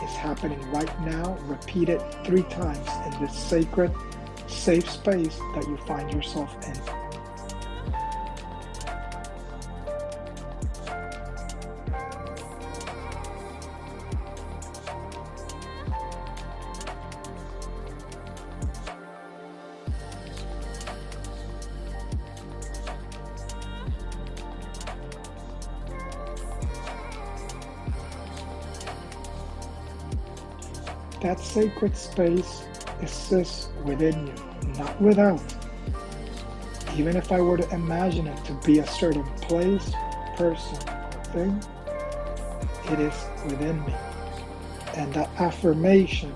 [SPEAKER 2] is happening right now. Repeat it 3 times in this sacred, safe space that you find yourself in. That sacred space exists within you, not without. Even if I were to imagine it to be a certain place, person, or thing, it is within me. And that affirmation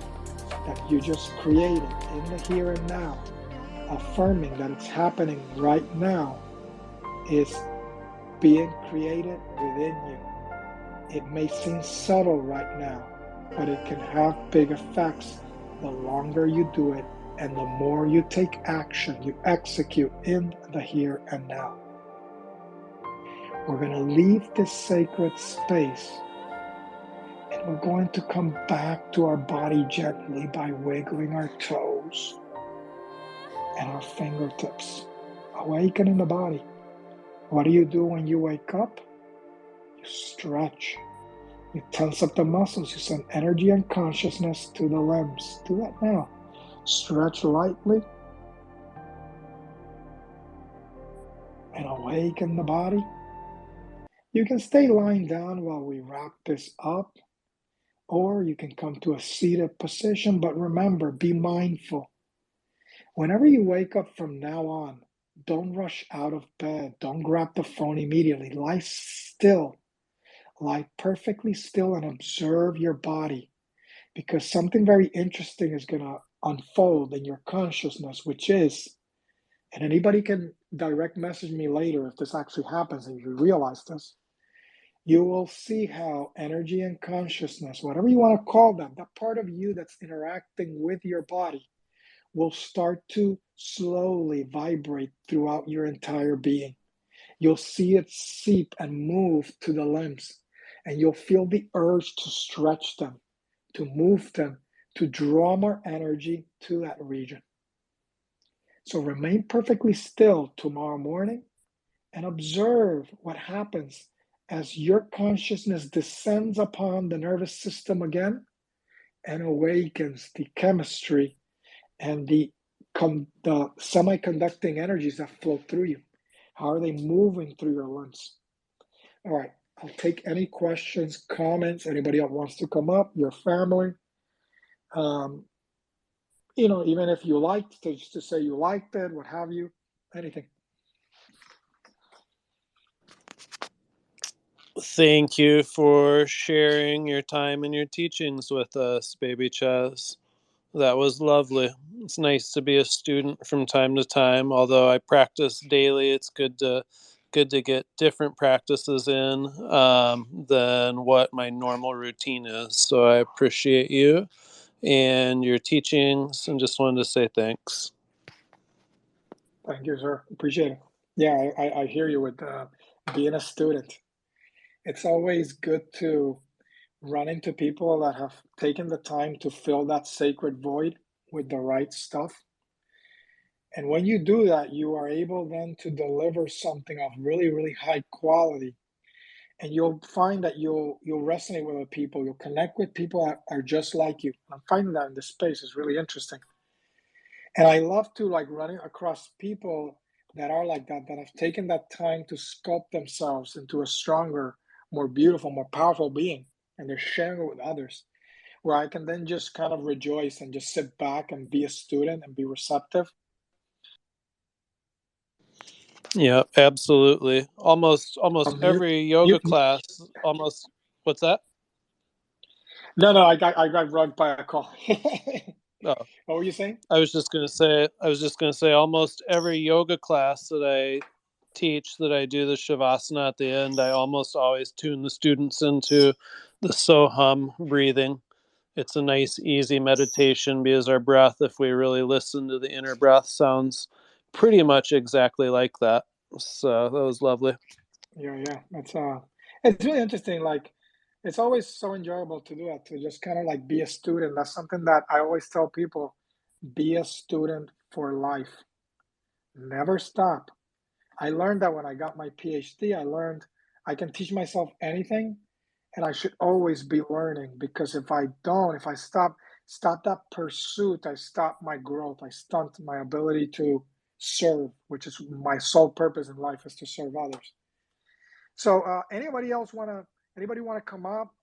[SPEAKER 2] that you just created in the here and now, affirming that it's happening right now, is being created within you. It may seem subtle right now, but it can have big effects the longer you do it and the more you take action, you execute in the here and now. We're going to leave this sacred space And we're going to come back to our body gently by wiggling our toes and our fingertips, awakening the body. What do you do when you wake up? You stretch. You tense up the muscles. You send energy and consciousness to the limbs. Do that now. Stretch lightly and awaken the body. You can stay lying down while we wrap this up, or you can come to a seated position, but remember, be mindful. Whenever you wake up from now on, don't rush out of bed. Don't grab the phone immediately. Lie still. Lie perfectly still and observe your body, because something very interesting is going to unfold in your consciousness, which is, and anybody can direct message me later if this actually happens and you realize this, you will see how energy and consciousness, whatever you want to call them, that part of you that's interacting with your body, will start to slowly vibrate throughout your entire being. You'll see it seep and move to the limbs, and you'll feel the urge to stretch them, to move them, to draw more energy to that region. So remain perfectly still tomorrow morning and observe what happens as your consciousness descends upon the nervous system again and awakens the chemistry and the semiconducting energies that flow through you. How are they moving through your limbs? All right, I'll take any questions, comments, anybody else wants to come up, your family. Even if you liked, just to say you liked it, what have you, anything.
[SPEAKER 3] Thank you for sharing your time and your teachings with us, Bebe Chez. That was lovely. It's nice to be a student from time to time. Although I practice daily, it's good to get different practices in than what my normal routine is. So I appreciate you and your teachings, and just wanted to say thanks.
[SPEAKER 2] Thank you, sir. Appreciate it. Yeah, I hear you with being a student. It's always good to run into people that have taken the time to fill that sacred void with the right stuff. And when you do that, you are able then to deliver something of really, really high quality. And you'll find that you'll resonate with other people. You'll connect with people that are just like you. I'm finding that in this space is really interesting. And I love to like running across people that are like that, that have taken that time to sculpt themselves into a stronger, more beautiful, more powerful being. And they're sharing it with others, where I can then just kind of rejoice and just sit back and be a student and be receptive.
[SPEAKER 3] Yeah, absolutely. Almost
[SPEAKER 2] Mute,
[SPEAKER 3] every yoga
[SPEAKER 2] mute.
[SPEAKER 3] class, almost, what's that?
[SPEAKER 2] No, I got rugged by a call.
[SPEAKER 3] Oh,
[SPEAKER 2] What were you saying?
[SPEAKER 3] I was just gonna say almost every yoga class that I teach, that I do the shavasana at the end, I almost always tune the students into the soham breathing. It's a nice, easy meditation, because our breath, if we really listen to the inner breath, sounds pretty much exactly like that. So that was lovely.
[SPEAKER 2] Yeah. It's really interesting. Like, it's always so enjoyable to do that, to just kind of like be a student. That's something that I always tell people: be a student for life. Never stop. I learned that when I got my PhD. I learned I can teach myself anything, and I should always be learning, because if I stop that pursuit, I stop my growth. I stunt my ability to serve, which is my sole purpose in life, is to serve others. So, anybody want to come up?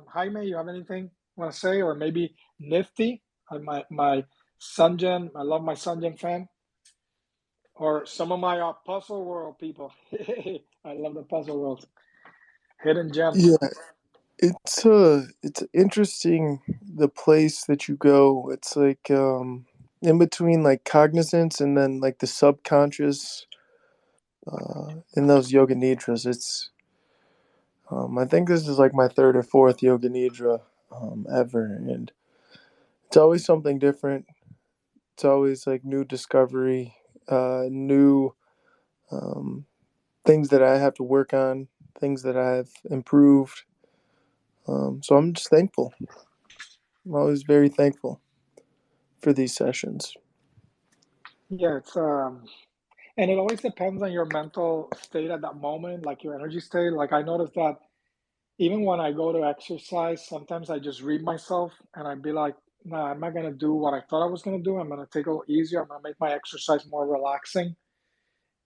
[SPEAKER 2] Jaime, you have anything want to say, or maybe Nifty, my Sungen, I love my Sungen fan, or some of my Puzzle World people. I love the Puzzle World, hidden gems.
[SPEAKER 3] Yeah, it's interesting, the place that you go. It's like in between like cognizance and then like the subconscious in those yoga nidras. It's I think this is like my third or fourth yoga nidra ever, and it's always something different. It's always like new discovery, new um, things that I have to work on, things that I've improved. So I'm just thankful. I'm always very thankful for these sessions.
[SPEAKER 2] Yeah, and it always depends on your mental state at that moment, like your energy state. Like I noticed that even when I go to exercise, sometimes I just read myself and I'd be like, nah, I'm not gonna do what I thought I was gonna do. I'm gonna take it a little easier. I'm gonna make my exercise more relaxing.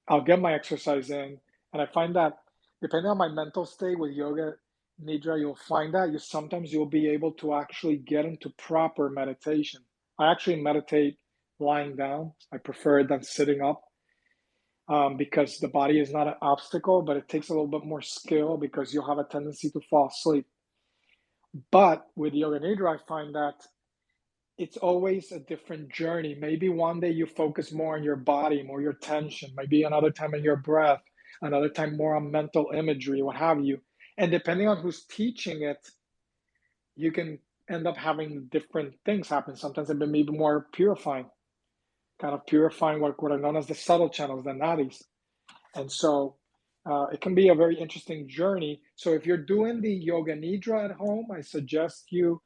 [SPEAKER 2] I'll get my exercise in. And I find that depending on my mental state with yoga nidra, you'll find that you'll be able to actually get into proper meditation. I actually meditate lying down. I prefer it than sitting up, because the body is not an obstacle, but it takes a little bit more skill because you'll have a tendency to fall asleep. But with yoga nidra, I find that it's always a different journey. Maybe one day you focus more on your body, more your tension, maybe another time on your breath, another time more on mental imagery, what have you. And depending on who's teaching it, you can end up having different things happen. Sometimes it may be more purifying, kind of purifying what are known as the subtle channels, the nadis. And so it can be a very interesting journey. So if you're doing the yoga nidra at home, I suggest you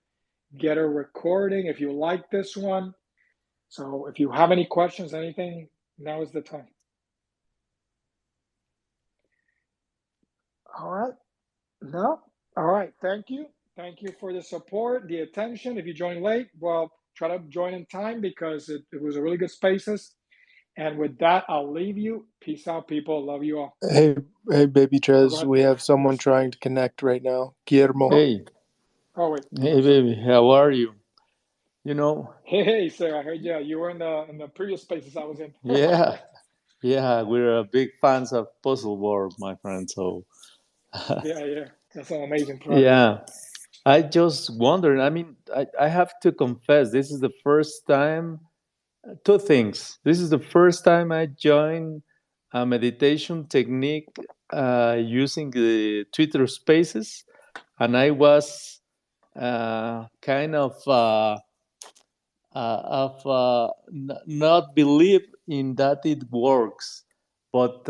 [SPEAKER 2] get a recording if you like this one. So if you have any questions, anything, now is the time. All right. No? All right. Thank you. Thank you for the support, the attention. If you joined late, well, try to join in time because it was a really good spaces. And with that, I'll leave you. Peace out, people. Love you all.
[SPEAKER 3] Hey, Baby
[SPEAKER 2] Oh, go
[SPEAKER 3] Trez,
[SPEAKER 2] ahead.
[SPEAKER 3] we have someone
[SPEAKER 2] Yes.
[SPEAKER 3] trying to connect right now. Guillermo.
[SPEAKER 2] Oh,
[SPEAKER 4] Hey,
[SPEAKER 2] oh wait.
[SPEAKER 4] hey,
[SPEAKER 2] I'm sorry.
[SPEAKER 4] baby, how are you? You know,
[SPEAKER 2] Hey, sir. I heard you were in the previous spaces I was in.
[SPEAKER 4] yeah, yeah, we're big fans of Puzzle World, my friend. So,
[SPEAKER 2] Yeah, yeah. That's an amazing project.
[SPEAKER 4] yeah, I just wondered. I mean, I have to confess, this is the first time, two things. This is the first time I joined a meditation technique using the Twitter Spaces, and I was kind of not believe in that it works. But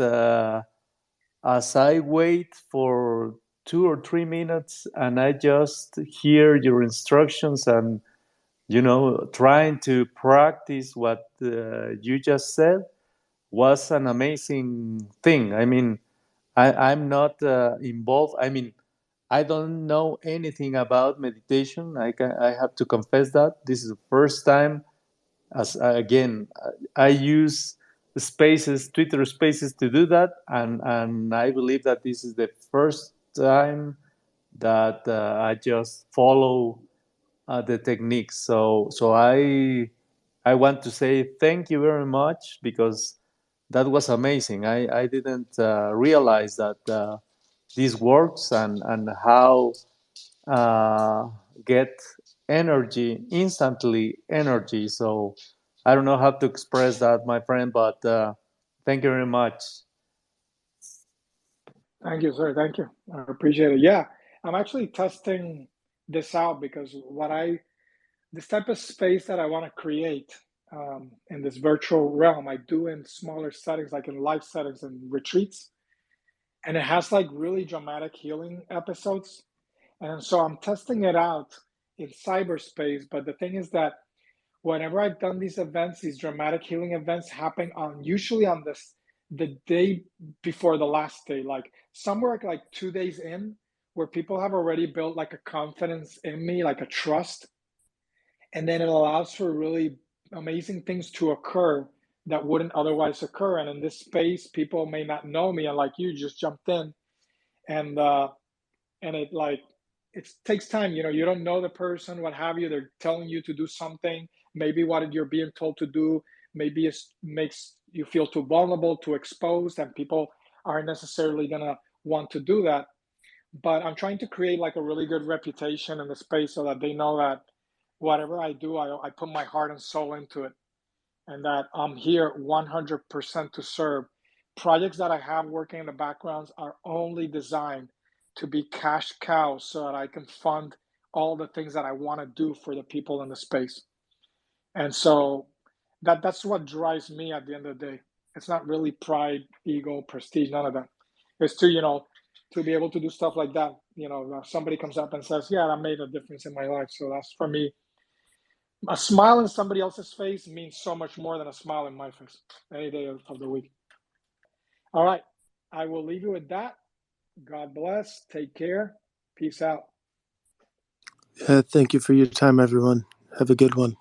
[SPEAKER 4] as I wait for 2 or 3 minutes and I just hear your instructions and trying to practice what you just said was an amazing thing. I mean, I'm not involved. I mean, I don't know anything about meditation. I have to confess that this is the first time. As again, I use spaces, Twitter spaces, to do that, and I believe that this is the first time that I just follow the techniques. So I want to say thank you very much because that was amazing. I didn't realize that this works and how uh, get energy instantly energy. So I don't know how to express that, my friend, but thank you very much.
[SPEAKER 2] Thank you, sir. Thank you. I appreciate it. Yeah, I'm actually testing this out because this type of space that I want to create in this virtual realm, I do in smaller settings, like in live settings and retreats. And it has like really dramatic healing episodes. And so I'm testing it out in cyberspace. But the thing is that whenever I've done these events, these dramatic healing events happen on usually on the day before the last day, like somewhere like 2 days in, where people have already built like a confidence in me, like a trust, and then it allows for really amazing things to occur that wouldn't otherwise occur. And in this space, people may not know me, and like you just jumped in, and it like it takes time. You don't know the person, what have you. They're telling you to do something. Maybe what you're being told to do, maybe it makes you feel too vulnerable, too exposed, and people aren't necessarily gonna want to do that. But I'm trying to create like a really good reputation in the space so that they know that whatever I do, I put my heart and soul into it, and that I'm here 100% to serve. Projects that I have working in the backgrounds are only designed to be cash cows so that I can fund all the things that I want to do for the people in the space. And so that's what drives me at the end of the day. It's not really pride, ego, prestige, none of that. It's to, to be able to do stuff like that. Somebody comes up and says, yeah, that made a difference in my life. So that's, for me, a smile in somebody else's face means so much more than a smile in my face any day of the week. All right. I will leave you with that. God bless. Take care. Peace out.
[SPEAKER 3] Yeah, thank you for your time, everyone. Have a good one.